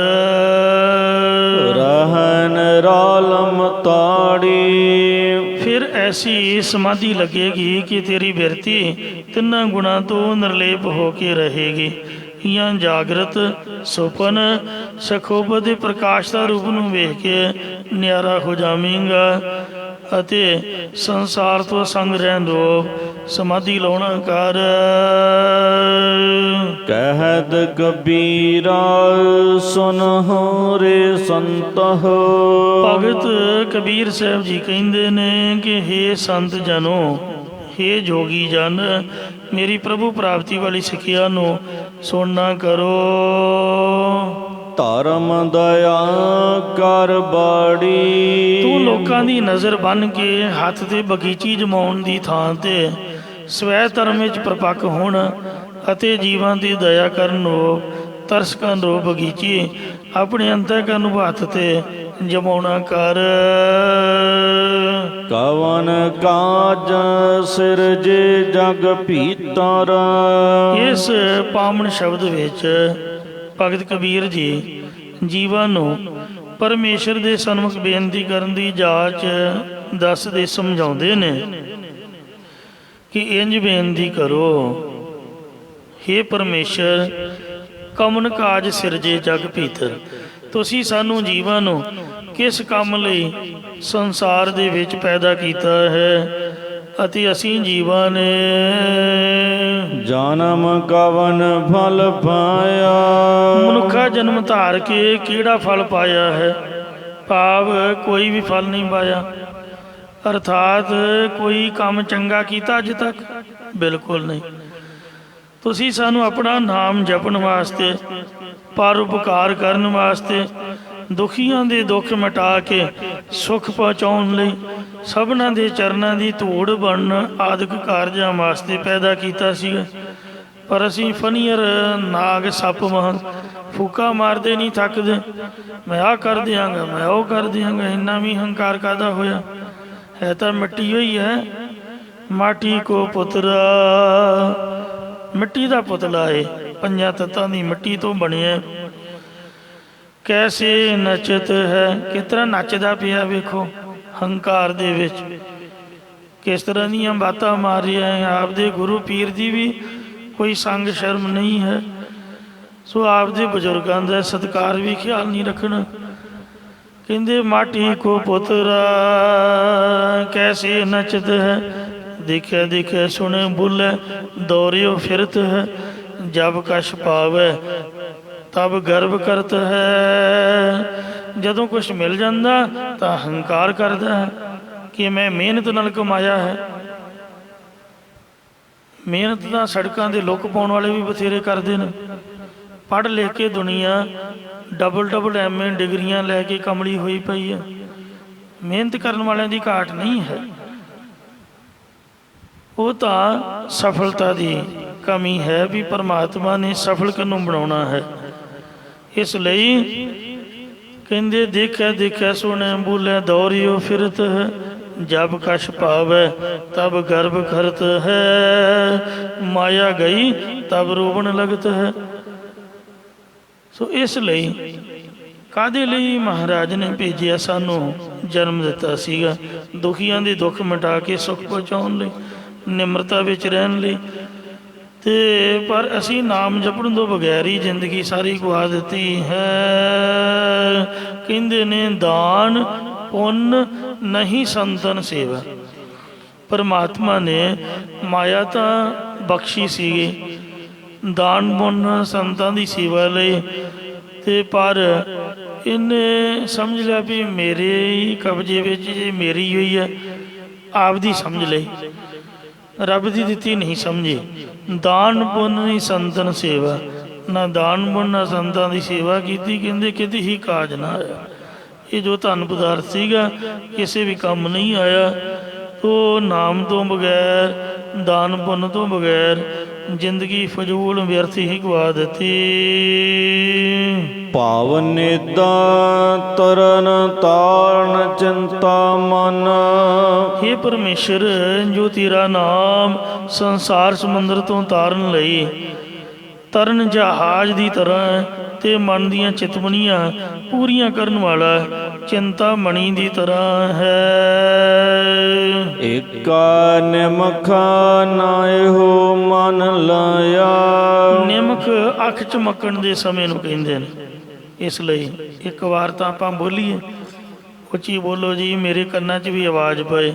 ਰਹਿਨ ਰਾਲਮ ਤਾੜੀ। ਫਿਰ ਐਸੀ ਸਮਾਧੀ ਲੱਗੇਗੀ ਕਿ ਤੇਰੀ ਬਿਰਤੀ ਤਿੰਨਾਂ ਗੁਣਾਂ ਤੋਂ ਨਿਰਲੇਪ ਹੋ ਕੇ ਰਹੇਗੀ। ਜਾਂ ਜਾਗਰਤ ਸੁਪਨ ਸਖੋਬਤ ਦੇ ਪ੍ਰਕਾਸ਼ ਦਾ ਰੂਪ ਨੂੰ ਵੇਖ ਕੇ ਨਿਆਰਾ ਹੋ ਜਾਵੇਂਗਾ ਅਤੇ ਸੰਸਾਰ ਤੋਂ ਸੰਗ ਰਹਿੰਦੋ ਸਮਾਧੀ ਲਾਉਣਾ ਕਰ। ਕਹਿਤ ਕਬੀਰਾ ਸੁਨਹੁ ਰੇ ਸੰਤਹੁ। ਭਗਤ ਕਬੀਰ ਸਾਹਿਬ ਜੀ ਕਹਿੰਦੇ ਨੇ ਕਿ ਹੇ ਸੰਤ ਜਨੋ, ਹੇ ਜੋਗੀ ਜਨ, ਮੇਰੀ ਪ੍ਰਭੂ ਪ੍ਰਾਪਤੀ ਵਾਲੀ ਸਿੱਖਿਆ ਨੂੰ ਸੁਣਨਾ ਕਰੋ। ਧਰਮ ਦਇਆ ਕਰ ਬਾੜੀ। ਤੂੰ ਲੋਕਾਂ ਦੀ ਨਜ਼ਰ ਬੰਨ ਕੇ ਹੱਥ ਤੇ ਬਗੀਚੀ ਜਮਾਉਣ ਦੀ ਥਾਂ ਤੇ ਸਵੈ ਧਰਮ ਵਿੱਚ ਪ੍ਰਪੱਕ ਹੋਣ ਅਤੇ ਜੀਵਾਂ ਦੀ ਦਇਆ ਕਰਨ ਨੂੰ ਤਰਸ ਕਰਨ ਰੋ ਬਗੀਚੀ ਆਪਣੇ ਅੰਤःਕਰਨ ਨੂੰ ਹੱਥ ਤੇ ਜਮਾਉਣਾ ਕਰ। ਕਵਨ ਕਾਜ ਸਿਰਜੇ ਜਗ ਭੀਤਰ। ਇਸ ਪਾਵਨ ਸ਼ਬਦ ਵਿੱਚ ਭਗਤ ਕਬੀਰ ਜੀ ਜੀਵਾਂ ਨੂੰ ਪਰਮੇਸ਼ਰ ਦੇ ਸਨਮੁਖ ਬੇਨਤੀ ਕਰਨ ਦੀ ਜਾਚ ਦੱਸਦੇ ਸਮਝਾਉਂਦੇ ਨੇ ਕਿ ਇੰਜ ਬੇਨਤੀ ਕਰੋ, ਹੇ ਪਰਮੇਸ਼ਰ, ਕਮਨ ਕਾਜ ਸਿਰਜੇ ਜਗ ਭੀਤਰ। ਤੁਸੀਂ ਸਾਨੂੰ ਜੀਵਾਂ ਨੂੰ ਕਿਸ ਕੰਮ ਲਈ ਸੰਸਾਰ ਦੇ ਵਿੱਚ ਪੈਦਾ ਕੀਤਾ ਹੈ ਅਤੇ ਅਸੀਂ ਜੀਵਾਂ ਨੇ ਜਨਮ ਕਵਨ ਫਲ ਪਾਇਆ। ਮਨੁੱਖਾ ਜਨਮ ਧਾਰ ਕੇ ਕਿਹੜਾ ਫਲ ਪਾਇਆ ਹੈ? ਭਾਵ ਕੋਈ ਵੀ ਫਲ ਨਹੀਂ ਪਾਇਆ, ਅਰਥਾਤ ਕੋਈ ਕੰਮ ਚੰਗਾ ਕੀਤਾ ਅੱਜ ਤੱਕ? ਬਿਲਕੁਲ ਨਹੀਂ। ਤੁਸੀਂ ਸਾਨੂੰ ਆਪਣਾ ਨਾਮ ਜਪਣ ਵਾਸਤੇ, ਪਰਉਪਕਾਰ ਕਰਨ ਵਾਸਤੇ, ਦੁਖੀਆਂ ਦੇ ਦੁੱਖ ਮਿਟਾ ਕੇ ਸੁੱਖ ਪਹੁੰਚਾਉਣ ਲਈ, ਸਭਨਾਂ ਦੇ ਚਰਨਾਂ ਦੀ ਧੂੜ ਬਣਨ ਆਦਿਕ ਕਾਰਜਾਂ ਵਾਸਤੇ ਪੈਦਾ ਕੀਤਾ ਸੀਗਾ। ਪਰ ਅਸੀਂ ਫਨੀਅਰ ਨਾਗ ਸੱਪ ਵਾਂਗ ਫੂਕਾ ਮਾਰਦੇ ਨਹੀਂ ਥੱਕਦੇ। ਮੈਂ ਆਹ ਕਰ ਦਿਆਂਗਾ, ਮੈਂ ਉਹ ਕਰ ਦਿਆਂਗਾ। ਇੰਨਾ ਵੀ ਹੰਕਾਰ ਕਾਹਦਾ ਹੋਇਆ? ਹੈ ਤਾਂ ਮਿੱਟੀ ਹੋਈ ਹੈ। ਮਾਟੀ ਕੋ ਪੁੱਤਰਾ, ਮਿੱਟੀ ਦਾ ਪੁਤਲਾ ਏ, ਪੰਜਾਂ ਤੱਤਾਂ ਦੀ ਮਿੱਟੀ ਤੋਂ ਬਣਿਆ। ਕੈਸੇ ਨਚਤ ਹੈ, ਕਿਸ ਤਰ੍ਹਾਂ ਨੱਚਦਾ ਪਿਆ ਵੇਖੋ ਹੰਕਾਰ ਦੇ ਵਿੱਚ, ਕਿਸ ਤਰ੍ਹਾਂ ਦੀਆਂ ਬਾਤਾਂ ਮਾਰ ਰਿਹਾ ਹੈ। ਆਪਦੇ ਗੁਰੂ ਪੀਰ ਦੀ ਵੀ ਕੋਈ ਸੰਗ ਸ਼ਰਮ ਨਹੀਂ ਹੈ। ਸੋ ਆਪਦੇ ਬਜ਼ੁਰਗਾਂ ਦਾ ਸਤਿਕਾਰ ਵੀ ਖਿਆਲ ਨਹੀਂ ਰੱਖਣਾ। ਕਹਿੰਦੇ ਮਾਟੀ ਕੋ ਪੁੱਤਰਾ ਕੈਸੇ ਨਚਤ ਹੈ, ਦੇਖਿਆ ਦੇਖਿਆ ਸੁਣੇ ਬੁੱਲੇ ਦੌਰਿਓ ਫਿਰਤ ਹੈ। ਜਬ ਕਛ ਪਾਵੇ ਤਬ ਗਰਵ ਕਰਤ ਹੈ। ਜਦੋਂ ਕੁਛ ਮਿਲ ਜਾਂਦਾ ਤਾਂ ਹੰਕਾਰ ਕਰਦਾ ਹੈ ਕਿ ਮੈਂ ਮਿਹਨਤ ਨਾਲ ਕਮਾਇਆ ਹੈ। ਮਿਹਨਤ ਤਾਂ ਸੜਕਾਂ ਦੇ ਲੁੱਕ ਪਾਉਣ ਵਾਲੇ ਵੀ ਬਥੇਰੇ ਕਰਦੇ ਨੇ। ਪੜ੍ਹ ਲਿਖ ਕੇ ਦੁਨੀਆ ਡਬਲ ਐਮਏ ਡਿਗਰੀਆਂ ਲੈ ਕੇ ਕਮਲੀ ਹੋਈ ਪਈ ਹੈ। ਮਿਹਨਤ ਕਰਨ ਵਾਲਿਆਂ ਦੀ ਘਾਟ ਨਹੀਂ ਹੈ, ਉਹ ਤਾਂ ਸਫਲਤਾ ਦੀ ਕਮੀ ਹੈ ਵੀ ਪਰਮਾਤਮਾ ਨੇ ਸਫਲ ਕਿਹਨੂੰ ਬਣਾਉਣਾ ਹੈ। ਇਸ ਲਈ ਕਹਿੰਦੇ ਦੇਖਿਆ ਦੇਖਿਆ ਸੁਣੇ ਬੋਲੇ ਦੌਰਿਓ ਫਿਰਤ ਹੈ। ਜਬ ਕਛ ਪਾਵੇ ਤਬ ਗਰਭ ਕਰਤ ਹੈ। ਮਾਇਆ ਗਈ ਤਬ ਰੋਵਣ ਲਗਤ ਹੈ। ਸੋ ਇਸ ਲਈ ਕਾਹਦੇ ਲਈ ਮਹਾਰਾਜ ਨੇ ਭੇਜਿਆ, ਸਾਨੂੰ ਜਨਮ ਦਿੱਤਾ ਸੀਗਾ ਦੁਖੀਆਂ ਦੇ ਦੁੱਖ ਮਿਟਾ ਕੇ ਸੁੱਖ ਪਹੁੰਚਾਉਣ ਲਈ, ਨਿਮਰਤਾ ਵਿੱਚ ਰਹਿਣ ਲਈ। ਤੇ ਪਰ ਅਸੀਂ ਨਾਮ ਜਪਣ ਤੋਂ ਬਗੈਰ ਹੀ ਜ਼ਿੰਦਗੀ ਸਾਰੀ ਗਵਾ ਦਿੱਤੀ ਹੈ। ਕਹਿੰਦੇ ਨੇ ਦਾਨ ਪੁੰਨ ਨਹੀਂ ਸੰਤਨ ਸੇਵਾ। ਪਰਮਾਤਮਾ ਨੇ ਮਾਇਆ ਤਾਂ ਬਖਸ਼ੀ ਸੀਗੀ ਦਾਨ ਪੁੰਨ ਸੰਤਾਂ ਦੀ ਸੇਵਾ ਲਈ, ਤੇ ਪਰ ਇਹਨੇ ਸਮਝ ਲਿਆ ਵੀ ਮੇਰੇ ਹੀ ਕਬਜ਼ੇ ਵਿੱਚ ਜੇ ਮੇਰੀ ਹੋਈ ਹੈ, ਆਪਦੀ ਸਮਝ ਲਈ, ਰੱਬ ਦੀ ਦਿੱਤੀ ਨਹੀਂ ਸਮਝੀ। ਦਾਨ ਪੁੰਨ ਨਹੀਂ ਸੰਤਨ ਸੇਵਾ, ਨਾ ਦਾਨ ਪੁੰਨ ਨਾ ਸੰਤਾਂ ਦੀ ਸੇਵਾ ਕੀਤੀ। ਕਹਿੰਦੇ ਕਿਤੇ ਹੀ ਕਾਜ ਨਾ ਆਇਆ। ਇਹ ਜੋ ਧਨ ਪਦਾਰਥ ਸੀਗਾ ਕਿਸੇ ਵੀ ਕੰਮ ਨਹੀਂ ਆਇਆ। ਉਹ ਨਾਮ ਤੋਂ ਬਗੈਰ, ਦਾਨ ਪੁੰਨ ਤੋਂ ਬਗੈਰ ਜ਼ਿੰਦਗੀ ਫਜ਼ੂਲ ਵਿਅਰਥ ਹੀ ਗਵਾ ਦਿੱਤੀ। ਭਾਵ ਨੇਦਾ ਤਰਨ ਤਾਰਨ ਚਿੰਤਾ ਮਨ। हे ਪਰਮੇਸ਼ਰ, ਜੋ ਤੇਰਾ ਨਾਮ ਸੰਸਾਰ ਸਮੁੰਦਰ ਤੋਂ ਤਾਰਨ ਲਈ ਤਰਨ ਜਹਾਜ਼ ਦੀ ਤਰ੍ਹਾਂ ਤੇ ਮਨ ਦੀਆਂ ਚਿਤਵਨੀਆਂ ਪੂਰੀਆਂ ਕਰਨ ਵਾਲਾ ਚਿੰਤਾ ਮਣੀ ਦੀ ਤਰ੍ਹਾਂ ਹੈ। ਏਕਾ ਨਿਮਖਾ ਨਾਇਓ ਮਨ ਲਾਇਆ। ਨਿਮਖ ਅੱਖ ਚਮਕਣ ਦੇ ਸਮੇਂ ਨੂੰ ਕਹਿੰਦੇ ਨੇ। ਇਸ ਲਈ ਇੱਕ ਵਾਰ ਤਾਂ ਆਪਾਂ ਬੋਲੀਏ, ਉੱਚੀ ਬੋਲੋ ਜੀ, ਮੇਰੇ ਕੰਨਾਂ 'ਚ ਵੀ ਆਵਾਜ਼ ਪਏ।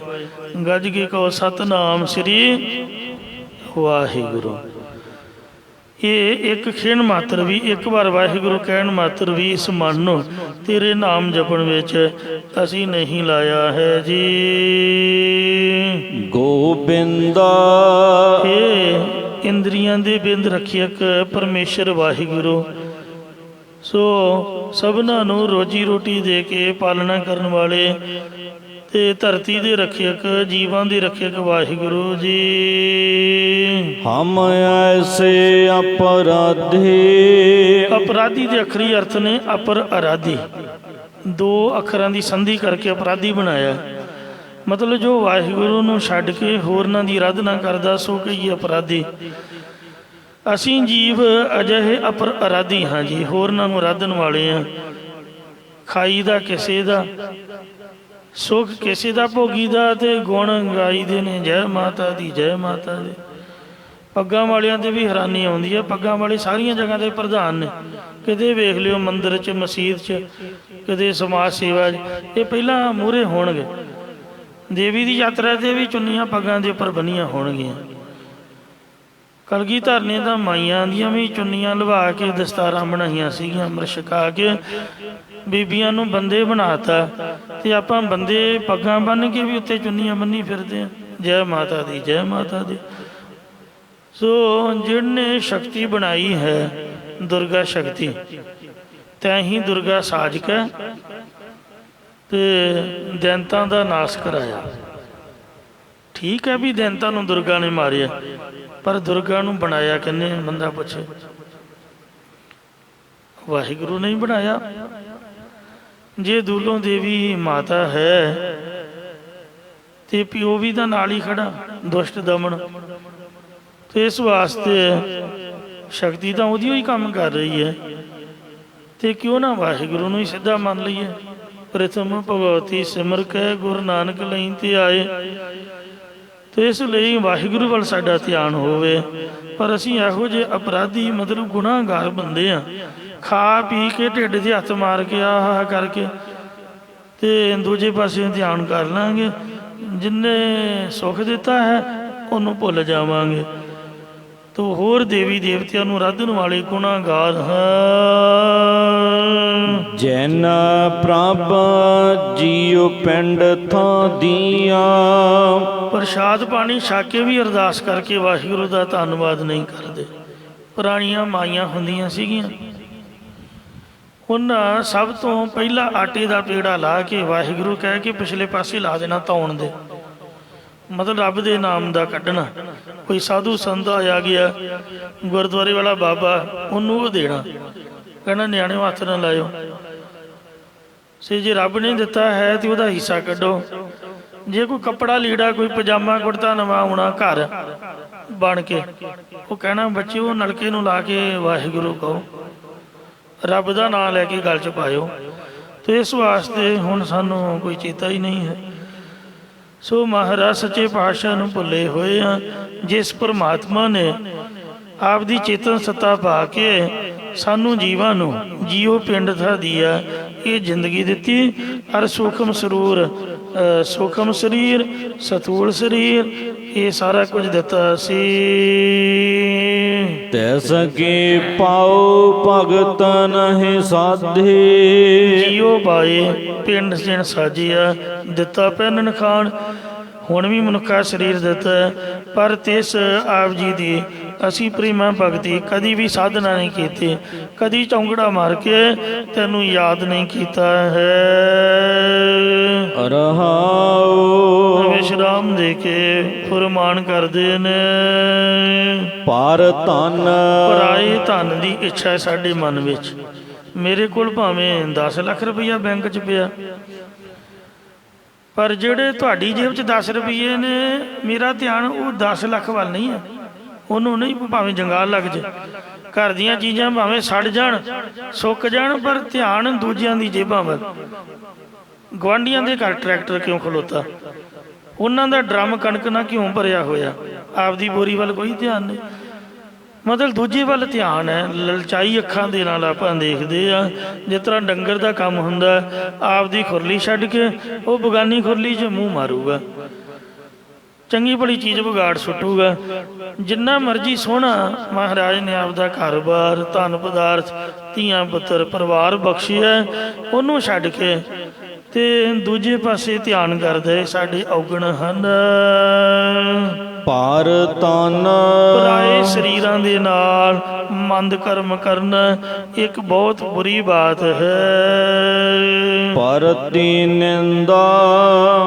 ਗੱਜ ਕੇ ਕਹੋ ਸਤਿਨਾਮ ਸ੍ਰੀ ਵਾਹਿਗੁਰੂ। ਇਹ ਇੱਕ ਖਿਣ ਮਾਤਰ ਵੀ, ਇੱਕ ਵਾਰ ਵਾਹਿਗੁਰੂ ਕਹਿਣ ਮਾਤਰ ਵੀ ਇਸ ਮਨ ਨੂੰ ਤੇਰੇ ਨਾਮ ਜਪਣ ਵਿੱਚ ਅਸੀਂ ਨਹੀਂ ਲਾਇਆ ਹੈ ਜੀ। ਗੋਬਿੰਦਾ ਇਹ ਇੰਦਰੀਆਂ ਦੇ ਬਿੰਦ ਰੱਖਿਅਕ ਪਰਮੇਸ਼ਰ ਵਾਹਿਗੁਰੂ, ਸੋ ਸਭਨਾਂ ਨੂੰ ਰੋਜੀ ਰੋਟੀ ਦੇ ਕੇ ਪਾਲਣਾ ਕਰਨ ਵਾਲੇ ਤੇ ਧਰਤੀ ਦੇ ਰੱਖਿਅਕ, ਜੀਵਾਂ ਦੇ ਰੱਖਿਅਕ ਵਾਹਿਗੁਰੂ ਜੀ। ਹਮ ਐਸੇ ਅਪਰਾਧੀ। ਅਪਰਾਧੀ ਦੇ ਅੱਖਰੀ ਅਰਥ ਨੇ ਅਪਰ ਅਰਾਧੀ। ਦੋ ਅੱਖਰਾਂ ਦੀ ਸੰਧੀ ਕਰਕੇ ਅਪਰਾਧੀ ਬਣਾਇਆ। ਮਤਲਬ ਜੋ ਵਾਹਿਗੁਰੂ ਨੂੰ ਛੱਡ ਕੇ ਹੋਰਨਾਂ ਦੀ ਆਰਾਧਨਾ ਕਰਦਾ ਸੋ ਕਹੀਏ ਅਪਰਾਧੀ। ਅਸੀਂ ਜੀਵ ਅਜਿਹੇ ਅਪਰ ਅਰਾਧੀ ਹਾਂ ਜੀ, ਹੋਰਨਾਂ ਨੂੰ ਆਰਾਧਨ ਵਾਲੇ ਹਾਂ। ਖਾਈ ਦਾ ਕਿਸੇ ਦਾ, ਸੁੱਖ ਕਿਸੇ ਦਾ ਭੋਗੀ ਦਾ, ਤੇ ਗੁਣ ਗਾਈ ਦੇ ਨੇ ਜੈ ਮਾਤਾ ਦੀ, ਜੈ ਮਾਤਾ ਦੀ। ਪੱਗਾਂ ਵਾਲਿਆਂ 'ਤੇ ਵੀ ਹੈਰਾਨੀ ਆਉਂਦੀ ਹੈ। ਪੱਗਾਂ ਵਾਲੇ ਸਾਰੀਆਂ ਜਗ੍ਹਾ 'ਤੇ ਪ੍ਰਧਾਨ ਨੇ। ਕਿਤੇ ਵੇਖ ਲਿਓ ਮੰਦਿਰ 'ਚ, ਮਸੀਤ 'ਚ, ਕਿਤੇ ਸਮਾਜ ਸੇਵਾ 'ਚ, ਇਹ ਪਹਿਲਾਂ ਮੂਹਰੇ ਹੋਣਗੇ। ਦੇਵੀ ਦੀ ਯਾਤਰਾ 'ਤੇ ਵੀ ਚੁੰਨੀਆਂ ਪੱਗਾਂ ਦੇ ਉੱਪਰ ਬੰਨੀਆਂ ਹੋਣਗੀਆਂ। ਕਲਗੀਧਰ ਨੇ ਤਾਂ ਮਾਈਆਂ ਦੀਆਂ ਵੀ ਚੁੰਨੀਆਂ ਲਵਾ ਕੇ ਦਸਤਾਰਾਂ ਬਣਾਈਆਂ ਸੀਗੀਆਂ। ਅੰਮ੍ਰਿਤ ਛਕਾ ਕੇ ਬੀਬੀਆਂ ਨੂੰ ਬੰਦੇ ਬਣਾਤਾ, ਤੇ ਆਪਾਂ ਬੰਦੇ ਪੱਗਾਂ ਬੰਨ੍ਹ ਕੇ ਵੀ ਉੱਤੇ ਚੁੰਨੀਆਂ ਬੰਨੀ ਫਿਰਦੇ ਹਾਂ। ਜੈ ਮਾਤਾ ਦੀ, ਜੈ ਮਾਤਾ ਦੀ। ਸੋ ਜਿਹਨੇ ਸ਼ਕਤੀ ਬਣਾਈ ਹੈ ਦੁਰਗਾ ਸ਼ਕਤੀ, ਤੈਂ ਹੀ ਦੁਰਗਾ ਸਾਜਕੈ ਤੇ ਦੈਂਤਾਂ ਦਾ ਨਾਸ ਕਰਾਇਆ। ਠੀਕ ਹੈ ਵੀ ਦੈਂਤਾਂ ਨੂੰ ਦੁਰਗਾ ਨੇ ਮਾਰਿਆ, ਪਰ ਦੁਰਗਾ ਨੂੰ ਬਣਾਇਆ ਕਿਹਨੇ? ਬੰਦਾ ਪੁੱਛੇ। ਵਾਹਿਗੁਰੂ ਨੇ ਹੀ ਬਣਾਇਆ। ਜੇ ਦੂਲੋਂ ਦੇਵੀ ਮਾਤਾ ਹੈ ਤੇ ਪਿਓ ਵੀ ਤਾਂ ਨਾਲ ਹੀ ਖੜਾ, ਦੁਸ਼ਟ ਦਮਨ। ਤੇ ਇਸ ਵਾਸਤੇ ਸ਼ਕਤੀ ਤਾਂ ਉਹਦੀ ਹੀ ਕੰਮ ਕਰ ਰਹੀ ਹੈ, ਤੇ ਕਿਉਂ ਨਾ ਵਾਹਿਗੁਰੂ ਨੂੰ ਹੀ ਸਿੱਧਾ ਮੰਨ ਲਈਏ। ਪ੍ਰਥਮ ਭਗਵਤੀ ਸਿਮਰ ਕੇ ਗੁਰੂ ਨਾਨਕ ਲਈ ਤੇ ਆਏ। ਤੇ ਇਸ ਲਈ ਵਾਹਿਗੁਰੂ ਵੱਲ ਸਾਡਾ ਧਿਆਨ ਹੋਵੇ। ਪਰ ਅਸੀਂ ਇਹੋ ਜਿਹੇ ਅਪਰਾਧੀ, ਮਤਲਬ ਗੁਨਾਹਗਾਰ ਬੰਦੇ ਆ। ਖਾ ਪੀ ਕੇ ਢਿੱਡ 'ਤੇ ਹੱਥ ਮਾਰ ਕੇ ਆਹ ਕਰਕੇ ਤੇ ਦੂਜੇ ਪਾਸੇ ਧਿਆਨ ਕਰ ਲਾਂਗੇ। ਜਿੰਨੇ ਸੁੱਖ ਦਿੱਤਾ ਹੈ ਉਹਨੂੰ ਭੁੱਲ ਜਾਵਾਂਗੇ। ਤੋ ਹੋਰ ਦੇਵੀ ਦੇਵਤਿਆਂ ਨੂੰ ਆਰਾਧਨ ਵਾਲੇ ਗੁਨਾਹਗਾਰ ਹਨ। ਜੈਨ ਪ੍ਰਭ ਜੀਉ ਪਿੰਡ ਥਾਂ ਦੀਆਂ। ਪ੍ਰਸ਼ਾਦ ਪਾਣੀ ਛਕ ਕੇ ਵੀ ਅਰਦਾਸ ਕਰਕੇ ਵਾਹਿਗੁਰੂ ਦਾ ਧੰਨਵਾਦ ਨਹੀਂ ਕਰਦੇ। ਪੁਰਾਣੀਆਂ ਮਾਈਆਂ ਹੁੰਦੀਆਂ ਸੀਗੀਆਂ, ਉਹਨਾਂ ਸਭ ਤੋਂ ਪਹਿਲਾਂ ਆਟੇ ਦਾ ਪੇੜਾ ਲਾ ਕੇ ਵਾਹਿਗੁਰੂ ਕਹਿ ਕੇ ਪਿਛਲੇ ਪਾਸੇ ਲਾ ਦੇਣਾ ਧੌਣ ਦੇ, ਮਤਲਬ ਰੱਬ ਦੇ ਨਾਮ ਦਾ ਕੱਢਣਾ। ਕੋਈ ਸਾਧੂ ਸੰਤ ਆ ਗਿਆ, ਗੁਰਦੁਆਰੇ ਵਾਲਾ ਬਾਬਾ, ਉਹਨੂੰ ਉਹ ਦੇਣਾ, ਕਹਿਣਾ ਨਿਆਣੇ ਹੱਥ ਨਾ ਲਾਇਓ। ਸੇ ਜੇ ਰੱਬ ਨੇ ਦਿੱਤਾ ਹੈ ਤੇ ਉਹਦਾ ਹਿੱਸਾ ਕੱਢੋ। ਜੇ ਕੋਈ ਕੱਪੜਾ ਲੀੜਾ, ਕੋਈ ਪਜਾਮਾ ਕੁੜਤਾ ਨਵਾਂ ਆਉਣਾ ਘਰ ਬਣ ਕੇ, ਉਹ ਕਹਿਣਾ ਬੱਚੇ ਉਹ ਨਲਕੇ ਨੂੰ ਲਾ ਕੇ ਵਾਹਿਗੁਰੂ ਕਹੋ, ਰੱਬ ਦਾ ਨਾਂ ਲੈ ਕੇ ਗਲ 'ਚ ਪਾਇਓ। ਤੇ ਇਸ ਵਾਸਤੇ ਹੁਣ ਸਾਨੂੰ ਕੋਈ ਚੇਤਾ ਹੀ ਨਹੀਂ ਹੈ। ਸੋ ਮਹਾਰਾਜ ਸੱਚੇ ਪਾਤਸ਼ਾਹ ਨੂੰ ਭੁੱਲੇ ਹੋਏ ਆ, ਜਿਸ ਪਰਮਾਤਮਾ ਨੇ ਆਪ ਦੀ ਚੇਤਨ ਸੱਤਾ ਪਾ ਕੇ ਸਾਨੂੰ ਜੀਵਾਂ ਨੂੰ ਜੀਓ ਪਿੰਡ ਥਾ ਦੀਆ ਇਹ ਜ਼ਿੰਦਗੀ ਦਿੱਤੀ। ਅਰ ਸੂਖਮ ਸਰੂਰ, ਸੂਖਮ ਸਰੀਰ, ਸਥੂਲ ਸਰੀਰ, ਇਹ ਸਾਰਾ ਕੁਝ ਦਿੱਤਾ ਸੀ। ਤੈਸ ਕੀ ਪਾਉ ਭਗਤ ਨਹੀਂ ਸਾਧੇ। ਜੀਓ ਪਾਏ ਪਿੰਡ ਜਿਣ ਸਾਜਿਆ, ਦਿੱਤਾ ਪਹਿਨਣ ਖਾਣ। ਹੁਣ ਵੀ ਮਨੁੱਖਾ ਸਰੀਰ ਦਿੱਤਾ, ਪਰ ਤਿਸ ਆਪ ਜੀ ਦੀ ਅਸੀਂ ਪ੍ਰੇਮਾ ਭਗਤੀ ਕਦੀ ਵੀ ਸਾਧਨਾ ਨਹੀਂ ਕੀਤੀ, ਕਦੀ ਚੌਂਕੜਾ ਮਾਰ ਕੇ ਤੈਨੂੰ ਯਾਦ ਨਹੀਂ ਕੀਤਾ ਹੈ। ਰਹਾਉ ਵਿਸ਼ਰਾਮ ਦੇ ਕੇ ਫੁਰਮਾਨ ਕਰਦੇ ਨੇ, ਪਰ ਧਨ ਪਰਾਏ ਧਨ ਦੀ ਇੱਛਾ ਹੈ ਸਾਡੇ ਮਨ ਵਿੱਚ। ਮੇਰੇ ਕੋਲ ਭਾਵੇਂ 10 ਲੱਖ ਰੁਪਈਆ ਬੈਂਕ 'ਚ ਪਿਆ, ਪਰ ਜਿਹੜੇ ਤੁਹਾਡੀ ਜੇਬ 'ਚ 10 ਰੁਪਈਏ ਨੇ, ਮੇਰਾ ਧਿਆਨ ਉਹ 10 ਲੱਖ ਵੱਲ ਨਹੀਂ ਹੈ। ਉਹਨੂੰ ਨਹੀਂ, ਭਾਵੇਂ ਜੰਗਾਲ ਲੱਗ ਜੇ, ਘਰ ਦੀਆਂ ਚੀਜ਼ਾਂ ਭਾਵੇਂ ਸੜ ਜਾਣ ਸੁੱਕ ਜਾਣ, ਪਰ ਧਿਆਨ ਦੂਜਿਆਂ ਦੀ ਜੇਬਾਂ ਵੱਲ। ਗੁਆਂਢੀਆਂ ਦੇ ਘਰ ਟਰੈਕਟਰ ਕਿਉਂ ਖਲੋਤਾ, ਉਹਨਾਂ ਦਾ ਡਰਮ ਕਣਕ ਨਾਲ ਕਿਉਂ ਭਰਿਆ ਹੋਇਆ, ਆਪਦੀ ਬੋਰੀ ਵੱਲ ਕੋਈ ਧਿਆਨ ਨਹੀਂ। ਮਤਲਬ ਦੂਜੇ ਵੱਲ ਧਿਆਨ ਹੈ। ਲਲਚਾਈ ਅੱਖਾਂ ਦੇ ਨਾਲ ਆਪਾਂ ਦੇਖਦੇ ਆ। ਜਿਸ ਤਰ੍ਹਾਂ ਡੰਗਰ ਦਾ ਕੰਮ ਹੁੰਦਾ, ਆਪਦੀ ਖੁਰਲੀ ਛੱਡ ਕੇ ਉਹ ਬਗਾਨੀ ਖੁਰਲੀ 'ਚ ਮੂੰਹ ਮਾਰੂਗਾ, ਚੰਗੀ ਭਲੀ ਚੀਜ਼ ਵਿਗਾੜ ਸੁੱਟੂਗਾ। ਜਿੰਨਾ ਮਰਜ਼ੀ ਸੋਹਣਾ ਮਹਾਰਾਜ ਨੇ ਆਪਦਾ ਘਰ-ਬਾਰ, ਧਨ ਪਦਾਰਥ, ਧੀਆਂ ਪੁੱਤਰ, ਪਰਿਵਾਰ ਬਖਸ਼ਿਆ, ਉਹਨੂੰ ਛੱਡ ਕੇ ਤੇ ਦੂਜੇ ਪਾਸੇ ਧਿਆਨ ਕਰਦੇ ਸਾਡੇ ਔਗਣ ਹਨ। ਪਰ ਧਨ ਪਰਾਏ ਸਰੀਰਾਂ ਦੇ ਨਾਲ ਮੰਦ ਕਰਮ ਕਰਨਾ ਇੱਕ ਬਹੁਤ ਬੁਰੀ ਬਾਤ ਹੈ। ਪਰਤੀ ਨਿੰਦਾ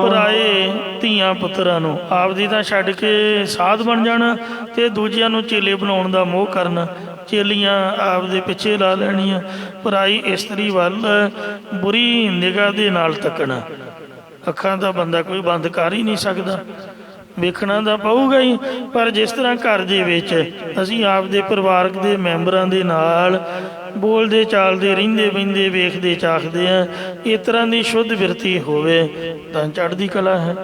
ਪਰਾਏ ਧੀਆਂ ਪੁੱਤਰਾਂ ਨੂੰ ਆਪਦੀ ਤਾਂ ਛੱਡ ਕੇ ਸਾਧ ਬਣ ਜਾਣਾ ਤੇ ਦੂਜਿਆਂ ਨੂੰ ਚੇਲੇ ਬਣਾਉਣ ਦਾ ਮੋਹ ਕਰਨਾ, ਚੇਲੀਆਂ ਆਪਦੇ ਪਿੱਛੇ ਲਾ ਲੈਣੀਆਂ। ਪਰਾਈ ਇਸਤਰੀ ਵੱਲ ਬੁਰੀ ਨਿਗਾਹ ਦੇ ਨਾਲ ਤੱਕਣਾ। ਅੱਖਾਂ ਦਾ ਬੰਦਾ ਕੋਈ ਬੰਦ ਕਰ ਹੀ ਨਹੀਂ ਸਕਦਾ, ਵੇਖਣਾ ਤਾਂ ਪਊਗਾ ਹੀ। ਪਰ ਜਿਸ ਤਰ੍ਹਾਂ ਘਰ ਦੇ ਵਿੱਚ ਅਸੀਂ ਆਪਦੇ ਪਰਿਵਾਰਕ ਦੇ ਮੈਂਬਰਾਂ ਦੇ ਨਾਲ ਬੋਲਦੇ ਚਾਲਦੇ, ਰਹਿੰਦੇ ਬਹਿੰਦੇ, ਵੇਖਦੇ ਚਾਖਦੇ ਹਾਂ, ਇਸ ਤਰ੍ਹਾਂ ਦੀ ਸ਼ੁੱਧ ਬਿਰਤੀ ਹੋਵੇ ਤਾਂ ਚੜ੍ਹਦੀ ਕਲਾ ਹੈ।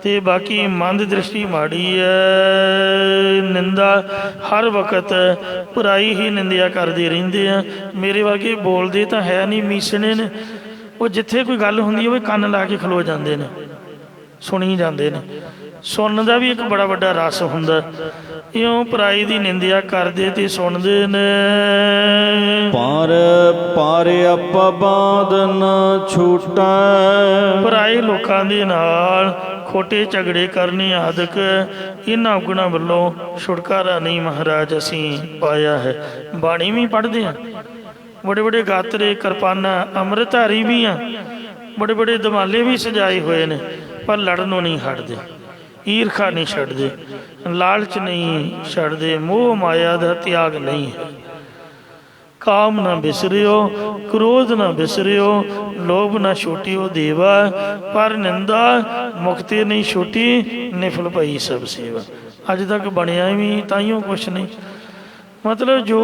ਤੇ ਬਾਕੀ ਮੰਦ ਦ੍ਰਿਸ਼ਟੀ ਮਾੜੀ ਹੈ। ਨਿੰਦਾ ਹਰ ਵਕਤ ਪਰਾਈ ਹੀ ਨਿੰਦਿਆ ਕਰਦੇ ਰਹਿੰਦੇ ਆ। ਮੇਰੇ ਵਰਗੇ ਬੋਲਦੇ ਤਾਂ ਹੈ ਨਹੀਂ, ਮੀਸਣੇ ਨੇ। ਉਹ ਜਿੱਥੇ ਕੋਈ ਗੱਲ ਹੁੰਦੀ ਹੋਵੇ ਕੰਨ ਲਾ ਕੇ ਖਲੋ ਜਾਂਦੇ ਨੇ, ਸੁਣੀ ਜਾਂਦੇ ਨੇ। ਸੁਣਨ ਦਾ ਵੀ ਇੱਕ ਬੜਾ ਵੱਡਾ ਰਸ ਹੁੰਦਾ। ਇਉਂ ਪਰਾਈ ਦੀ ਨਿੰਦਿਆ ਕਰਦੇ ਤੇ ਸੁਣਦੇ ਨੇ। ਪਰ ਅਪਬਾਦ ਨ ਛੂਟੈ ਪਰਾਏ ਲੋਕਾਂ ਦੇ ਨਾਲ ਖੋਟੇ ਝਗੜੇ ਕਰਨੇ ਆਦਿਕ ਇਹਨਾਂ ਔਗਣਾਂ ਵੱਲੋਂ ਛੁਟਕਾਰਾ ਨਹੀਂ ਮਹਾਰਾਜ ਅਸੀਂ ਪਾਇਆ ਹੈ। ਬਾਣੀ ਵੀ ਪੜ੍ਹਦੇ ਹਾਂ, ਬੜੇ ਬੜੇ ਗਾਤਰੇ, ਕਿਰਪਾਨਾਂ, ਅੰਮ੍ਰਿਤਧਾਰੀ ਵੀ ਆ, ਬੜੇ ਬੜੇ ਦਮਾਲੇ ਵੀ ਸਜਾਏ ਹੋਏ ਨੇ, ਪਰ ਲੜਨੋਂ ਨਹੀਂ ਹਟਦੇ, ਈਰਖਾ ਨਹੀਂ ਛੱਡਦੇ, ਲਾਲਚ ਨਹੀਂ ਛੱਡਦੇ, ਮੋਹ ਮਾਇਆ ਦਾ ਤਿਆਗ ਨਹੀਂ ਹੈ। ਕਾਮ ਨਾ ਬਿਸਰਿਓ, ਕ੍ਰੋਧ ਨਾ ਬਿਸਰਿਓ, ਲੋਭ ਨਾ ਛੋਟਿਓ ਦੇਵਾ, ਪਰ ਨਿੰਦਾ ਮੁਕਤੇ ਨਹੀਂ ਛੋਟੀ, ਨਿਫਲ ਭਈ ਸਭ ਸੇਵਾ। ਅੱਜ ਤੱਕ ਬਣਿਆ ਵੀ ਤਾਈਓ ਕੁਛ ਨਹੀਂ। ਮਤਲਬ ਜੋ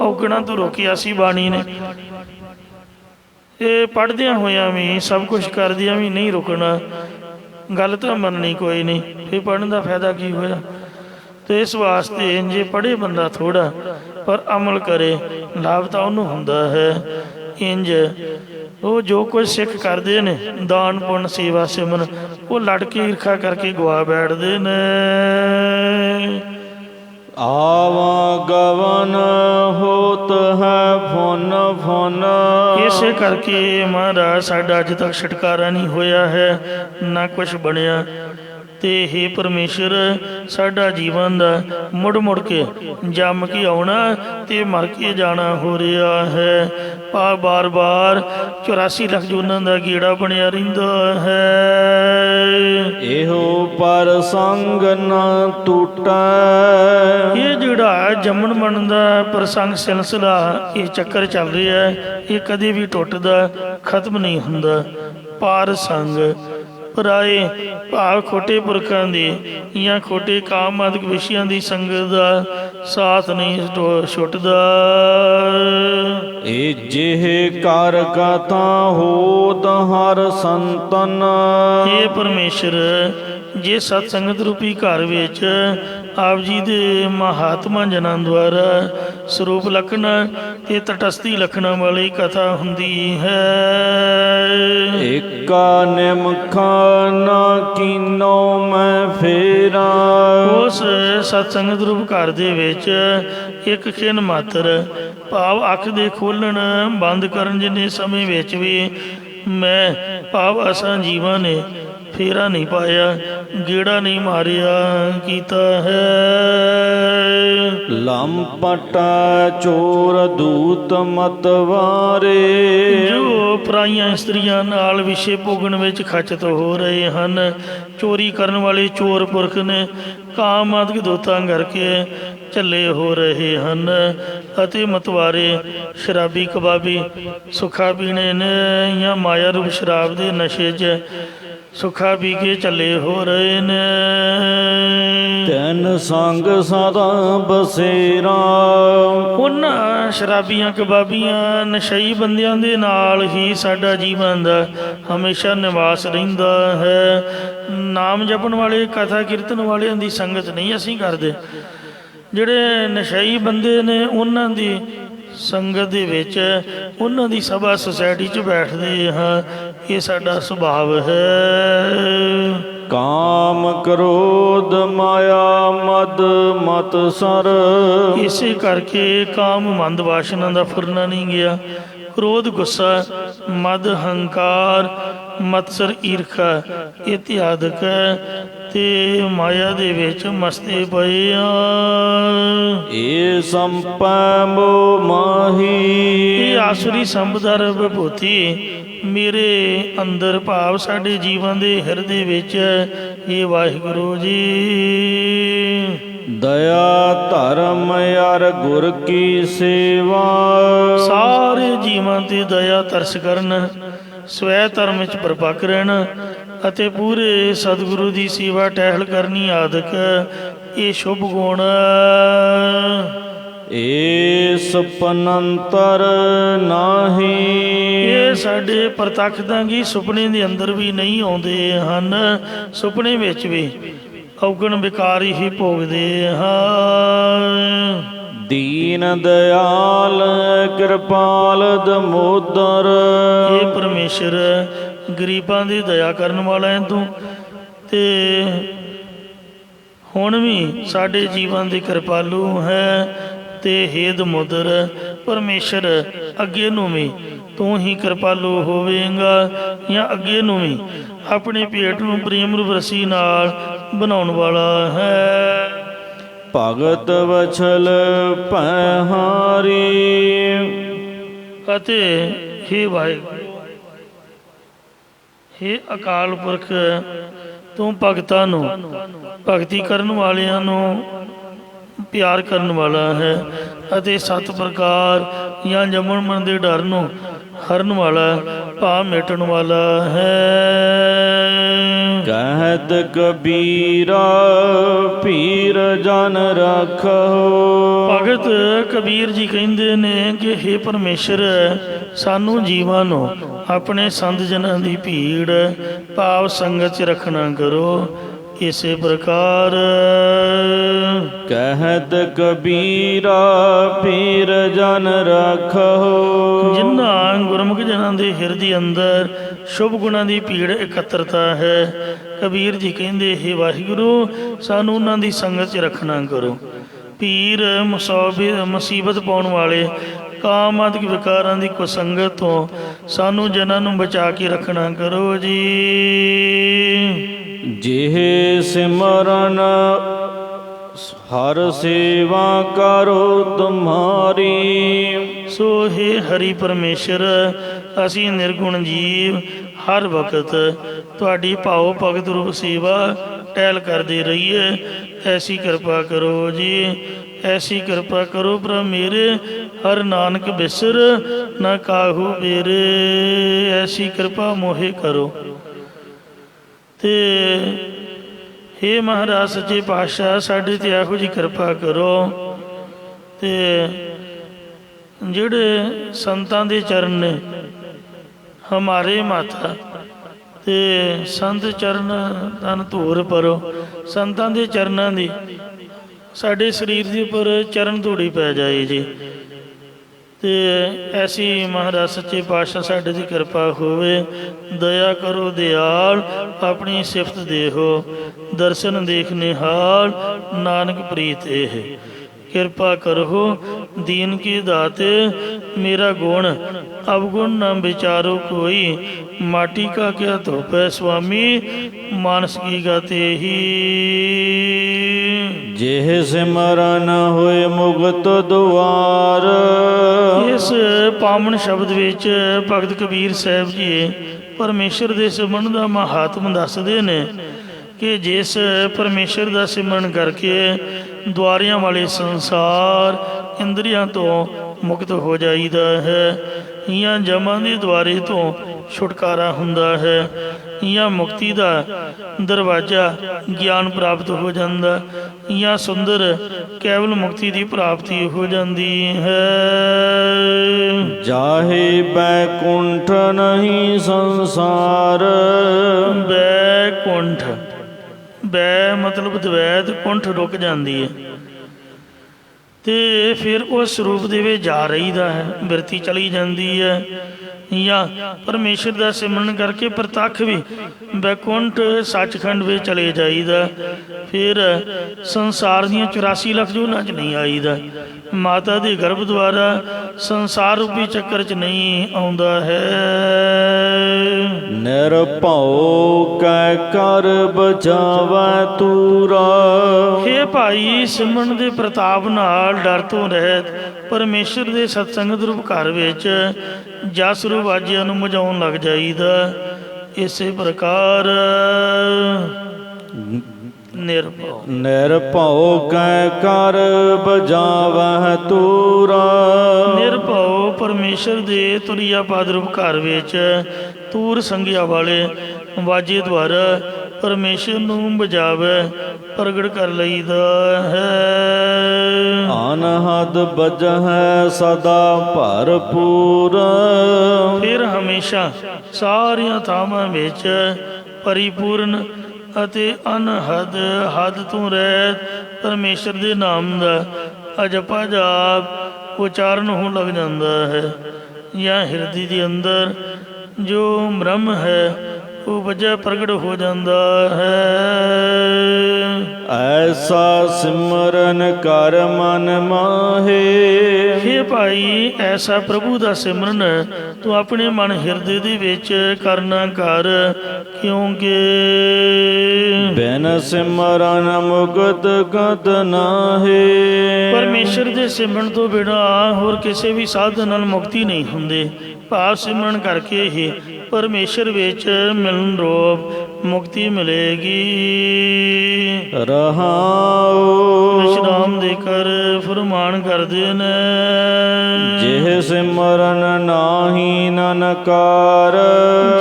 ਔਗਣਾਂ ਤੋਂ ਰੋਕਿਆ ਸੀ ਬਾਣੀ ਨੇ, ਇਹ ਪੜ੍ਹਦਿਆਂ ਹੋਇਆਂ ਵੀ, ਸਭ ਕੁਛ ਕਰਦਿਆਂ ਵੀ ਨਹੀਂ ਰੁਕਣਾ। ਗੱਲ ਤਾਂ ਮੰਨਣੀ ਕੋਈ ਨਹੀਂ, ਫਿਰ ਪੜ੍ਹਨ ਦਾ ਫਾਇਦਾ ਕੀ ਹੋਇਆ। ਤੇ ਇਸ ਵਾਸਤੇ ਜੇ ਪੜ੍ਹੇ ਬੰਦਾ ਥੋੜ੍ਹਾ ਪਰ ਅਮਲ ਕਰੇ, ਲਾਭ ਤਾਂ ਉਹਨੂੰ ਹੁੰਦਾ ਹੈ। ਇੰਜ ਉਹ ਜੋ ਕੁਝ ਸਿੱਖ ਕਰਦੇ ਨੇ, ਦਾਨ ਪੁੰਨ ਸੇਵਾ ਸਿਮਰਨ, ਉਹ ਲੜ ਕੇ ਈਰਖਾ ਕਰਕੇ ਗਵਾ ਬੈਠਦੇ ਨੇ। ਆਵਾਗਮਨ ਹੋਤ ਹੈ ਫੁਨ ਫੁਨ। ਇਸੇ ਕਰਕੇ ਮਹਾਰਾਜ ਸਾਡਾ ਅੱਜ ਤੱਕ ਛੁਟਕਾਰਾ ਨਹੀਂ ਹੋਇਆ ਹੈ, ਨਾ ਕੁਛ ਬਣਿਆ। ਤੇ ਹੇ ਪਰਮੇਸ਼ਰ, ਸਾਡਾ ਜੀਵਨ ਦਾ ਮੁੜ ਮੁੜ ਕੇ ਜੰਮ ਕੇ ਆਉਣਾ ਤੇ ਮਰ ਕੇ ਜਾਣਾ ਹੋ ਰਿਹਾ ਹੈ। ਬਾਰ ਬਾਰ 84 ਲੱਖ ਜੂਨਾਂ ਦਾ ਗੇੜਾ ਬਣਿਆ ਰਹਿੰਦਾ ਹੈ। ਇਹੋ ਪਰ ਸੰਗ ਨ ਟੂਟੈ। ਇਹ ਜਿਹੜਾ ਜੰਮਣ ਮਰਨ ਦਾ ਪ੍ਰਸੰਗ ਸਿਲਸਿਲਾ, ਇਹ ਚੱਕਰ ਚੱਲ ਰਿਹਾ ਹੈ, ਇਹ ਕਦੇ ਵੀ ਟੁੱਟਦਾ, ਖਤਮ ਨਹੀਂ ਹੁੰਦਾ। ਪਾਰ ਸੰਗ ਪਰਾਏ ਭਾਵ ਖੋਟੇ ਪੁਰਖਾਂ ਦੀ ਜਾਂ ਖੋਟੇ ਕਾਮ ਆਦਿਕ ਵਿਸ਼ਿਆਂ ਦੀ ਸੰਗਤ ਦਾ ਸਾਥ ਨਹੀਂ ਛੁੱਟਦਾ। ਇਹ ਜਿਹੇ ਕਰ ਕਥਾ ਹੋਤ ਹਰ ਸੰਤਨ। ਇਹ ਪਰਮੇਸ਼ਰ, ਜੇ ਸਤ ਸੰਗਤ ਰੂਪੀ ਘਰ ਵਿੱਚ ਆਪ ਜੀ ਦੇ ਮਹਾਤਮਾ ਜਨਾਂ ਦੁਆਰਾ ਸਰੂਪ ਲਖਣ ਤੇ ਤਟਸਥੀ ਲਖਣਾਂ ਵਾਲੀ ਕਥਾ ਹੁੰਦੀ ਹੈ। ਏਕਾ ਨਿਮਖਾ ਨਾ ਕੀਨੋ ਮੈਂ ਫੇਰਾ। ਉਸ ਸਤ ਸੰਗਤ ਰੂਪ ਘਰ ਦੇ ਵਿੱਚ ਇੱਕ ਖਿਣ ਮਾਤਰ ਭਾਵ ਅੱਖ ਦੇ ਖੋਲਣ ਬੰਦ ਕਰਨ ਜਿੰਨੇ ਸਮੇਂ ਵਿੱਚ ਵੀ ਮੈਂ ਭਾਵ ਅਸਾਂ ਜੀਵਾਂ ਨੇ ਫੇਰਾ ਨਹੀਂ ਪਾਇਆ। ਗੇੜਾ ਨਹੀਂ ਮਾਰਿਆ ਕੀਤਾ ਹੈ। ਲੰਪਟ ਚੋਰ ਦੂਤ ਮਤਵਾਰੇ, ਜੋ ਪਰਾਈਆਂ ਇਸਤਰੀਆਂ ਨਾਲ ਵਿਸ਼ੇ ਭੋਗਣ ਵਿੱਚ ਖਚਿਤ ਹੋ ਰਹੇ ਹਨ, ਚੋਰੀ ਕਰਨ ਵਾਲੇ ਚੋਰ ਪੁਰਖ ਨੇ, ਕਾਮ ਆਦਿਕ ਦੋਤਾਂ ਕਰਕੇ ਝੱਲੇ ਹੋ ਰਹੇ ਹਨ, ਅਤੇ ਮਤਵਾਰੇ ਸ਼ਰਾਬੀ ਕਬਾਬੀ ਸੁੱਖਾ ਪੀਣੇ ਨੇ ਜਾਂ ਮਾਇਆ ਰੂਪ ਸ਼ਰਾਬ ਦੇ ਨਸ਼ੇ 'ਚ ਸੁੱਖਾ ਪੀ ਕੇ ਝੱਲੇ ਹੋ ਰਹੇ ਨੇ। ਤੈਨ ਸੰਗ ਸਦਾ ਬਸੇਰਾ, ਉਹਨਾਂ ਸ਼ਰਾਬੀਆਂ ਕਬਾਬੀਆਂ ਨਸ਼ਈ ਬੰਦਿਆਂ ਦੇ ਨਾਲ ਹੀ ਸਾਡਾ ਜੀਵਨ ਦਾ ਹਮੇਸ਼ਾ ਨਿਵਾਸ ਰਹਿੰਦਾ ਹੈ। ਨਾਮ ਜਪਣ ਵਾਲੇ ਕਥਾ ਕੀਰਤਨ ਵਾਲਿਆਂ ਦੀ ਸੰਗਤ ਨਹੀਂ ਅਸੀਂ ਕਰਦੇ। ਜਿਹੜੇ ਨਸ਼ਈ ਬੰਦੇ ਨੇ ਉਹਨਾਂ ਦੀ ਸੰਗਤ ਦੇ ਵਿੱਚ, ਉਹਨਾਂ ਦੀ ਸਭਾ ਸੁਸਾਇਟੀ 'ਚ ਬੈਠਦੇ ਹਾਂ, ਇਹ ਸਾਡਾ ਸੁਭਾਵ ਹੈ। ਕਾਮ ਕ੍ਰੋਧ ਮਾਇਆ ਮਦ ਮਤ ਸਰ, ਇਸੇ ਕਰਕੇ ਕਾਮ ਮੰਦ ਵਾਸ਼ਨਾ ਦਾ ਫੁਰਨਾ ਨਹੀਂ ਗਿਆ। ਕ੍ਰੋਧ ਗੁੱਸਾ, ਮਦ ਹੰਕਾਰ, ਮਤਸਰ ਈਰਖਾ ਇਤਿਆਦਿਕ ਤੇ ਮਾਇਆ ਦੇ ਵਿੱਚ ਮਸਤੇ ਪਏ ਆ। ਇਹ ਸੰਪੈ ਮੋ ਮਾਹੀ, ਇਹ ਆਸੁਰੀ ਸੰਪਦਾ ਵਿਭੂਤੀ ਮੇਰੇ ਅੰਦਰ ਭਾਵ ਸਾਡੇ ਜੀਵਨ ਦੇ ਹਿਰਦੇ ਵਿੱਚ, ਇਹ ਵਾਹਿਗੁਰੂ ਜੀ। ਦਇਆ ਧਰਮ ਅਰ ਗੁਰ ਕੀ ਸੇਵਾ, ਸਾਰੇ ਜੀਵਾਂ ਤੇ ਦਇਆ ਤਰਸ ਕਰਨ, ਸਵੈ ਧਰਮ ਵਿੱਚ ਪਰਪੱਕ ਰਹਿਣਾ ਅਤੇ ਪੂਰੇ ਸਤਿਗੁਰੂ ਦੀ ਸੇਵਾ ਟਹਿਲ ਕਰਨੀ ਆਦਿਕ ਇਹ ਸ਼ੁਭ ਗੁਣ। ਏਸ ਪਨੰਤਰ ਨਾਹੀ, ਇਹ ਸਾਡੇ ਪ੍ਰਤੱਖ ਦਾਂਗੀ ਸੁਪਨੇ ਦੇ ਅੰਦਰ ਵੀ ਨਹੀਂ ਆਉਂਦੇ ਹਨ, ਸੁਪਨੇ ਵਿੱਚ ਵੀ ਔਗਣ ਵਿਕਾਰੀ ਹੀ ਭੋਗਦੇ ਹਾਂ। ਦੀਨ ਦਿਆਲ ਕਿਰਪਾਲ ਦਮੋਦਰ, ਇਹ ਪਰਮੇਸ਼ਰ ਗਰੀਬਾਂ ਦੀ ਦਇਆ ਕਰਨ ਵਾਲਾ ਹੈ ਤੂੰ, ਤੇ ਹੁਣ ਵੀ ਸਾਡੇ ਜੀਵਨ ਦੀ ਕਿਰਪਾਲੂ ਹੈ। ਤੇ ਹੇ ਦਮੋਦਰ ਪਰਮੇਸ਼ਰ, ਅੱਗੇ ਨੂੰ ਵੀ ਤੂੰ ਹੀ ਕਿਰਪਾਲੂ ਹੋਵੇਂਗਾ, ਜਾਂ ਅੱਗੇ ਨੂੰ ਵੀ ਆਪਣੇ ਪੇਟ ਨੂੰ ਪ੍ਰੇਮ ਰੂਪ ਰੱਸੀ ਨਾਲ ਬਣਾਉਣ ਵਾਲਾ ਹੈ। ਭਗਤ ਵਛਲ ਪਹਿਹਾਰੀ, ਅਤੇ ਹੇ ਵਾਹਿਗੁਰੂ, ਹੇ ਅਕਾਲ ਪੁਰਖ, ਤੂੰ ਭਗਤਾਂ ਨੂੰ, ਭਗਤੀ ਕਰਨ ਵਾਲਿਆਂ ਨੂੰ ਪਿਆਰ ਕਰਨ ਵਾਲਾ ਹੈ, ਅਤੇ ਸੱਤ ਪ੍ਰਕਾਰ ਜਾਂ ਜੰਮਣ ਮਰਨ ਦੇ ਡਰ ਨੂੰ ਹਰਨ ਵਾਲਾ, ਭਾਵ ਮਿਟਣ ਵਾਲਾ ਹੈ। ਕਹਿਤ ਕਬੀਰਾ ਪੀਰ ਜਨ ਰੱਖੋ, ਭਗਤ ਕਬੀਰ ਜੀ ਕਹਿੰਦੇ ਨੇ ਕਿ ਹੇ ਪਰਮੇਸ਼ਰ, ਸਾਨੂੰ ਜੀਵਾਂ ਨੂੰ ਆਪਣੇ ਸੰਤ ਜਨਾਂ ਦੀ ਭੀੜ ਭਾਵ ਸੰਗਤ 'ਚ ਰੱਖਣਾ ਕਰੋ। ਇਸੇ ਪ੍ਰਕਾਰ ਕਹਿਤ ਕਬੀਰਾ ਪੀਰ ਜਨ ਰੱਖੋ, ਜਿਨ੍ਹਾਂ ਗੁਰਮੁਖ ਜਨਾਂ ਦੇ ਹਿਰਦੇ ਅੰਦਰ ਸ਼ੁਭ ਗੁਣਾਂ ਦੀ ਭੀੜ ਇਕੱਤਰਤਾ ਹੈ, ਕਬੀਰ ਜੀ ਕਹਿੰਦੇ ਹੇ ਵਾਹਿਗੁਰੂ, ਸਾਨੂੰ ਉਹਨਾਂ ਦੀ ਸੰਗਤ 'ਚ ਰੱਖਣਾ ਕਰੋ। ਪੀਰ ਮੁਸੀਬਤ ਪਾਉਣ ਵਾਲੇ ਕਾਮ ਆਦਿਕ ਵਿਕਾਰਾਂ ਦੀ ਕੁਸੰਗਤ ਤੋਂ ਸਾਨੂੰ ਜਨਾਂ ਨੂੰ ਬਚਾ ਕੇ ਰੱਖਣਾ ਕਰੋ ਜੀ। ਜਿਹ ਸਿਮਰਨ ਹਰ ਸੇਵਾ ਕਰੋ ਤੁਮਾਰੀ, ਸੋ ਹੇ ਹਰੀ ਪਰਮੇਸ਼ਰ, ਅਸੀਂ ਨਿਰਗੁਣ ਜੀਵ ਹਰ ਵਕਤ ਤੁਹਾਡੀ ਭਾਉ ਭਗਤ ਰੂਪ ਸੇਵਾ ਟਹਿਲ ਕਰਦੇ ਰਹੀਏ। ਐਸੀ ਕਿਰਪਾ ਕਰੋ ਜੀ, ਐਸੀ ਕਿਰਪਾ ਕਰੋ ਪ੍ਰਭ ਮੇਰੇ, ਹਰ ਨਾਨਕ ਬਿਸਰ ਨਾ ਕਾਹੂ ਮੇਰੇ, ਐਸੀ ਕਿਰਪਾ ਮੋਹੇ ਕਰੋ। ਤੇ ਹੇ ਮਹਾਰਾਜ ਸੱਚੇ ਪਾਤਸ਼ਾਹ, ਸਾਡੇ ਤੇ ਇਹੋ ਜਿਹੀ ਕਿਰਪਾ ਕਰੋ। ਤੇ ਜਿਹੜੇ ਸੰਤਾਂ ਦੇ ਚਰਨ ਨੇ ਹਮਾਰੇ ਮਾਤਾ, ਤੇ ਸੰਤ ਚਰਨ ਤਨ ਧੂਰ ਪਰੋ, ਸੰਤਾਂ ਦੇ ਚਰਨਾਂ ਦੀ ਸਾਡੇ ਸਰੀਰ ਦੇ ਉੱਪਰ ਚਰਨ ਧੂੜੀ ਪੈ ਜਾਏ ਜੀ। ਤੇ ਐਸੀ ਮਹਾਰਾਜ ਸੱਚੇ ਪਾਤਸ਼ਾਹ ਸਾਡੇ ਦੀ ਕਿਰਪਾ ਹੋਵੇ। ਦਇਆ ਕਰੋ ਦਿਆਲ, ਆਪਣੀ ਸਿਫਤ ਦੇਹੋ, ਦਰਸ਼ਨ ਦੇਖ ਨਿਹਾਲ, ਨਾਨਕ ਪ੍ਰੀਤ ਇਹ। कृपा करहो दीन की दाते, मेरा गुण अवगुण न विचारो कोई, माटी का क्या धोपै स्वामी, मानस की गाते ही। जेह सिमरन होए मुगत दुआर। ਇਸ ਪਾਵਨ ਸ਼ਬਦ ਵਿੱਚ ਭਗਤ ਕਬੀਰ ਸਾਹਿਬ ਜੀ ਪਰਮੇਸ਼ਰ ਦੇ ਸਿਮਰਨ ਦਾ ਮਹਾਤਮ ਦੱਸਦੇ ਨੇ ਕਿ ਜਿਸ ਪਰਮੇਸ਼ਰ ਦਾ ਸਿਮਰਨ ਕਰਕੇ ਦੁਆਰਿਆਂ ਵਾਲੇ ਸੰਸਾਰ ਇੰਦਰੀਆਂ ਤੋਂ ਮੁਕਤ ਹੋ ਜਾਈਦਾ ਹੈ, ਜਾਂ ਜਮਾਂ ਦੇ ਦੁਆਰੇ ਤੋਂ ਛੁਟਕਾਰਾ ਹੁੰਦਾ ਹੈ, ਜਾਂ ਮੁਕਤੀ ਦਾ ਦਰਵਾਜ਼ਾ ਗਿਆਨ ਪ੍ਰਾਪਤ ਹੋ ਜਾਂਦਾ, ਜਾਂ ਸੁੰਦਰ ਕੇਵਲ ਮੁਕਤੀ ਦੀ ਪ੍ਰਾਪਤੀ ਹੋ ਜਾਂਦੀ ਹੈ। ਜਾਹੇ ਬੈਕੁੰਠ ਨਹੀਂ ਸੰਸਾਰ। ਬੈਕੁੰਠ, ਬੈ ਮਤਲਬ ਦਵੈਤ, ਕੁੰਠ ਰੁਕ ਜਾਂਦੀ ਹੈ ਤੇ ਫਿਰ ਉਸ ਸਰੂਪ ਦੇ ਵਿੱਚ ਜਾ ਰਹੀਦਾ ਹੈ, ਬਿਰਤੀ ਚਲੀ ਜਾਂਦੀ ਹੈ, ਜਾਂ ਪਰਮੇਸ਼ਰ ਦਾ ਸਿਮਰਨ ਕਰਕੇ ਪ੍ਰਤੱਖ ਵੀ ਬੈਕੁੰਠ ਸੱਚਖੰਡ ਵਿੱਚ ਚਲੇ ਜਾਈਦਾ। ਫਿਰ ਸੰਸਾਰ ਦੀਆਂ 84 ਲੱਖ ਜੂਨਾਂ 'ਚ ਨਹੀਂ ਆਈਦਾ, ਮਾਤਾ ਦੇ ਗਰਭ ਦੁਆਰਾ ਸੰਸਾਰ ਰੂਪੀ ਚੱਕਰ 'ਚ ਨਹੀਂ ਆਉਂਦਾ ਹੈ। ਨਿਰਭਉ ਕੈ ਕਰ ਬਚਾਵੈ ਤੂਰਾ। ਹੇ ਭਾਈ, ਸਿਮਰਨ ਦੇ ਪ੍ਰਤਾਪ ਨਾਲ ਡਰ ਤੋਂ ਰਹਿਤ ਪਰਮੇਸ਼ਰ ਦੇ ਸਤਸੰਗਤ ਰੂਪ ਘਰ ਵਿੱਚ ਜਸ ਰੂਪ ਵਾਜਿਆਂ ਨੂੰ ਮਜਾਉਣ ਲੱਗ ਜਾਈਦਾ। ਇਸੇ ਪ੍ਰਕਾਰ ਨਿਰਭਉ, ਨਿਰਭਉ ਕੈ ਕਰ ਬਜਾਵਹਿ ਤੂਰਾ। ਨਿਰਭਉ ਪਰਮੇਸ਼ਰ ਦੇ ਤੁਰੀਆ ਪਾਦ ਰੂਪ ਘਰ ਵਿੱਚ ਤੂਰ ਸੰਗਿਆ ਵਾਲੇ ਵਾਜੇ ਦੁਆਰਾ ਪਰਮੇਸ਼ਰ ਨੂੰ ਬਜਾਵੇ ਪ੍ਰਗਟ ਕਰ ਲਈਦਾ ਹੈ। ਅਨਹਦ ਬਜਹਿ ਸਦਾ ਭਰਪੂਰ। ਫਿਰ ਹਮੇਸ਼ਾ ਸਾਰੀਆਂ ਥਾਵਾਂ ਵਿੱਚ ਪਰਿਪੂਰਨ ਅਤੇ ਅਨਹਦ ਹੱਦ ਤੋਂ ਰਹਿਤ ਪਰਮੇਸ਼ਰ ਦੇ ਨਾਮ ਦਾ ਅਜਪਾ ਜਾਪ ਉਚਾਰਨ ਹੋਣ ਲੱਗ ਜਾਂਦਾ ਹੈ, ਜਾਂ ਹਿਰਦੇ ਦੇ ਅੰਦਰ ਜੋ ਬ੍ਰਹਮ ਹੈ ਉਹ ਵਜ੍ਹਾ ਪ੍ਰਗਟ ਹੋ ਜਾਂਦਾ ਹੈ। ਐਸਾ ਸਿਮਰਨ ਕਰ ਮਨ ਮਾਹੇ। ਹੇ ਭਾਈ, ਐਸਾ ਪ੍ਰਭੂ ਦਾ ਸਿਮਰਨ ਤੂੰ ਆਪਣੇ ਮਨ ਹਿਰਦੇ ਦੇ ਵਿੱਚ ਕਰਨਾ ਕਰ, ਕਿਉਂਕਿ ਬਿਨ ਸਿਮਰਨ ਮੁਕਤ ਕਤ ਨਾਹੀ। ਪਰਮੇਸ਼ਰ ਦੇ ਸਿਮਰਨ ਤੋਂ ਬਿਨਾਂ ਹੋਰ ਕਿਸੇ ਵੀ ਸਾਧਨ ਨਾਲ ਮੁਕਤੀ ਨਹੀਂ ਹੁੰਦੀ। ਭਾਵ ਸਿਮਰਨ ਕਰਕੇ ਹੀ ਪਰਮੇਸ਼ਰ ਵਿੱਚ ਮਿਲਨ ਰੂਪ ਮੁਕਤੀ ਮਿਲੇਗੀ। ਰਹਾਉ ਵਿਸ਼ਰਾਮ ਦੇ ਕਰ ਫਰਮਾਨ ਕਰਦੇ ਨੇ, ਜਿਹ ਸਿਮਰਨ ਨਾਹੀ ਨਨਕਾਰ।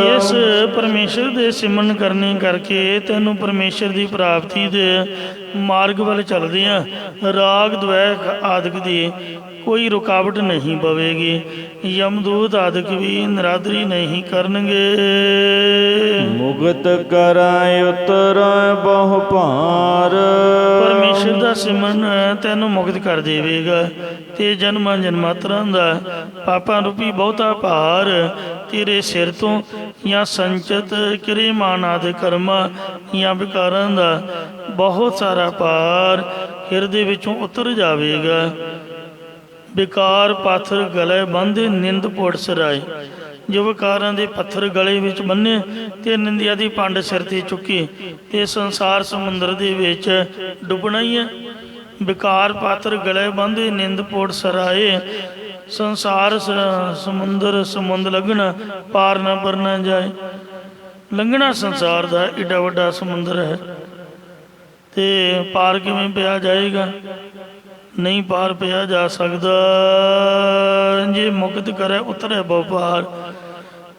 ਜਿਸ ਪਰਮੇਸ਼ਰ ਦੇ ਸਿਮਰਨ ਕਰਨੇ ਕਰਕੇ ਤੈਨੂੰ ਪਰਮੇਸ਼ਰ ਦੀ ਪ੍ਰਾਪਤੀ ਦੇ ਮਾਰਗ ਵੱਲ ਚੱਲਦੇ ਆ ਰਾਗ ਦਵੈਖ ਆਦਿਕ ਦੀ ਕੋਈ ਰੁਕਾਵਟ ਨਹੀਂ ਪਵੇਗੀ। ਯਮਦੂਤ ਆਦਿਕ ਵੀ ਨਿਰਾਦਰੀ ਨਹੀਂ ਕਰਨਗੇ। ਮੁਕਤ ਕਰੈ ਉਤਰੈ ਬਹੁ ਭਾਰ। ਪਰਮੇਸ਼ਰ ਦਾ ਸਿਮਰਨ ਤੈਨੂੰ ਮੁਕਤ ਕਰ ਦੇਵੇਗਾ ਤੇ ਜਨਮਾਂ ਜਨਮਾਤਰਾਂ ਦਾ ਪਾਪਾਂ ਰੂਪੀ ਬਹੁਤਾ ਭਾਰ ਤੇਰੇ ਸਿਰ ਤੋਂ ਜਾਂ ਸੰਚਿਤ ਕਿਰਿਆਮਾਨ ਆਦਿ ਕਰਮਾਂ ਜਾਂ ਵਿਕਾਰਾਂ ਦਾ ਬਹੁਤ ਸਾਰਾ ਭਾਰ ਹਿਰਦੇ ਵਿੱਚੋਂ ਉਤਰ ਜਾਵੇਗਾ। ਵਿਕਾਰ ਪਾਥਰ ਗਲੇ ਬੰਨ੍ਹਦੇ ਨਿੰਦ ਪੁੱਟ ਸਿਰਾਏ। ਜੋ ਵਿਕਾਰਾਂ ਦੇ ਪੱਥਰ ਗਲੇ ਵਿੱਚ ਬੰਨੇ ਤੇ ਨਿੰਦਿਆ ਦੀ ਪੰਡ ਸਿਰ ਤੇ ਚੁੱਕੀ ਤੇ ਸੰਸਾਰ ਸਮੁੰਦਰ ਦੇ ਵਿੱਚ ਡੁੱਬਣਾ ਹੀ ਹੈ। ਵਿਕਾਰ ਪਾਥਰ ਗਲੇ ਬੰਨ੍ਹਦੇ ਨਿੰਦ ਪੁੱਟ ਸਿਰਾਏ। ਸੰਸਾਰ ਸਮੁੰਦਰ ਸਮੁੰਦ ਲੰਘਣਾ ਪਾਰ ਨਾ ਪਰਨਾ ਜਾਏ। ਲੰਘਣਾ ਸੰਸਾਰ ਦਾ ਏਡਾ ਵੱਡਾ ਸਮੁੰਦਰ ਹੈ ਤੇ ਪਾਰ ਕਿਵੇਂ ਪਿਆ ਜਾਏਗਾ? ਨਹੀਂ ਪਾਰ ਪਿਆ ਜਾ ਸਕਦਾ। ਜੇ ਮੁਕਤ ਕਰੇ ਉਤਰੇ ਬਹੁ ਪਾਰ।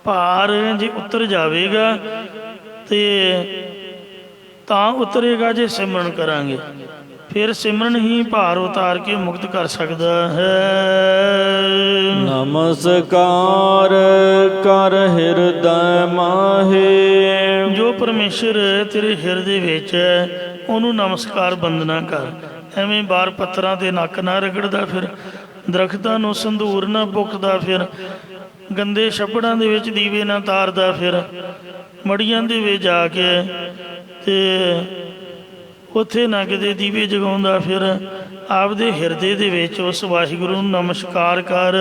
ਭਾਰ ਜੇ ਉਤਰ ਜਾਵੇਗਾ ਤੇ ਤਾਂ ਉਤਰੇਗਾ ਜੇ ਸਿਮਰਨ ਕਰਾਂਗੇ। ਫਿਰ ਸਿਮਰਨ ਹੀ ਭਾਰ ਉਤਾਰ ਕੇ ਮੁਕਤ ਕਰ ਸਕਦਾ ਹੈ। ਨਮਸਕਾਰ ਕਰ ਹਿਰਦੈ ਮਾਹੇ। ਜੋ ਪਰਮੇਸ਼ਰ ਤੇਰੇ ਹਿਰਦੇ ਵਿੱਚ ਹੈ ਉਹਨੂੰ ਨਮਸਕਾਰ ਬੰਦਨਾ ਕਰ। ਐਵੇਂ ਬਾਹਰ ਪੱਥਰਾਂ ਤੇ ਨੱਕ ਨਾ ਰਗੜਦਾ ਫਿਰ, ਦਰਖਤਾਂ ਨੂੰ ਸੰਧੂਰ ਨਾ ਪੁੱਕਦਾ ਫਿਰ, ਗੰਦੇ ਛੱਪੜਾਂ ਦੇ ਵਿੱਚ ਦੀਵੇ ਨਾ ਤਾਰਦਾ ਫਿਰ, ਮੜੀਆਂ ਦੇ ਵਿੱਚ ਜਾ ਕੇ ਤੇ ਉੱਥੇ ਨਾ ਕਿਤੇ ਦੀਵੇ ਜਗਾਉਂਦਾ ਫਿਰ, ਆਪਦੇ ਹਿਰਦੇ ਦੇ ਵਿੱਚ ਉਸ ਵਾਹਿਗੁਰੂ ਨੂੰ ਨਮਸਕਾਰ ਕਰ।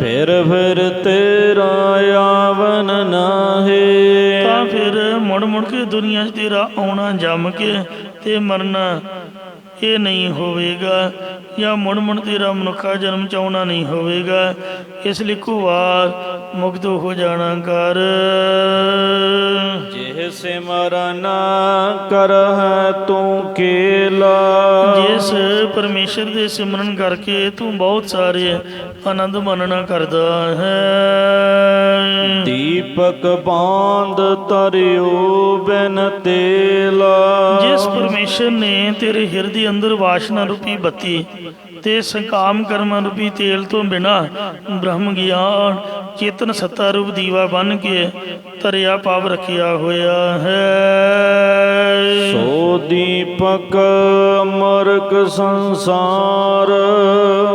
ਫਿਰ ਤੇਰਾ ਆਵਨ ਨਾਹੀ, ਤਾਂ ਫਿਰ ਮੁੜ ਮੁੜ ਕੇ ਦੁਨੀਆ 'ਚ ਤੇਰਾ ਆਉਣਾ ਜੰਮ ਕੇ ਤੇ ਮਰਨਾ ਇਹ ਨਹੀਂ ਹੋਵੇਗਾ, ਜਾਂ ਮੁੜ ਮੁੜ ਤੇਰਾ ਮਨੁੱਖਾ ਜਨਮ 'ਚ ਆਉਣਾ ਨਹੀਂ ਹੋਵੇਗਾ। ਇਸ ਲਈ ਇੱਕੋ ਵਾਰ ਮੁਕਤ ਹੋ ਜਾਣਾ ਕਰ। ਜਿਹ ਸਿਮਰਨ ਕਰਹਿ ਤੂੰ ਕੇਲਾ, ਜਿਸ ਪਰਮੇਸ਼ਰ ਦੇ ਸਿਮਰਨ ਕਰਕੇ ਤੂੰ ਬਹੁਤ ਸਾਰੇ ਆਨੰਦ ਮਾਣਨਾ ਕਰਦਾ ਹੈ। ਦੀਪਕ ਬਾਂਧ ਤਰਿਓ ਬਿਨ ਤੇਲਾ, ਜਿਸ ਪਰਮੇਸ਼ਰ ਨੇ ਤੇਰੇ ਹਿਰਦੇ ਅੰਦਰ ਵਾਸ਼ਨਾ ਰੂਪੀ ਬੱਤੀ ਤੇ ਸੰਕਾਮ ਕਰਮਾਂ ਰੂਪੀ ਤੇਲ ਤੋਂ ਬਿਨਾ ਬ੍ਰਹਮ ਗਿਆਨ ਚੇਤਨ ਸੱਤਾ ਰੂਪ ਦੀਵਾ ਬਨ ਕੇ ਧਰਿਆ ਪਾਵ ਰੱਖਿਆ ਹੋਇਆ ਹੈ। ਸੋ ਦੀਪਕ ਅਮਰਕ ਸੰਸਾਰ,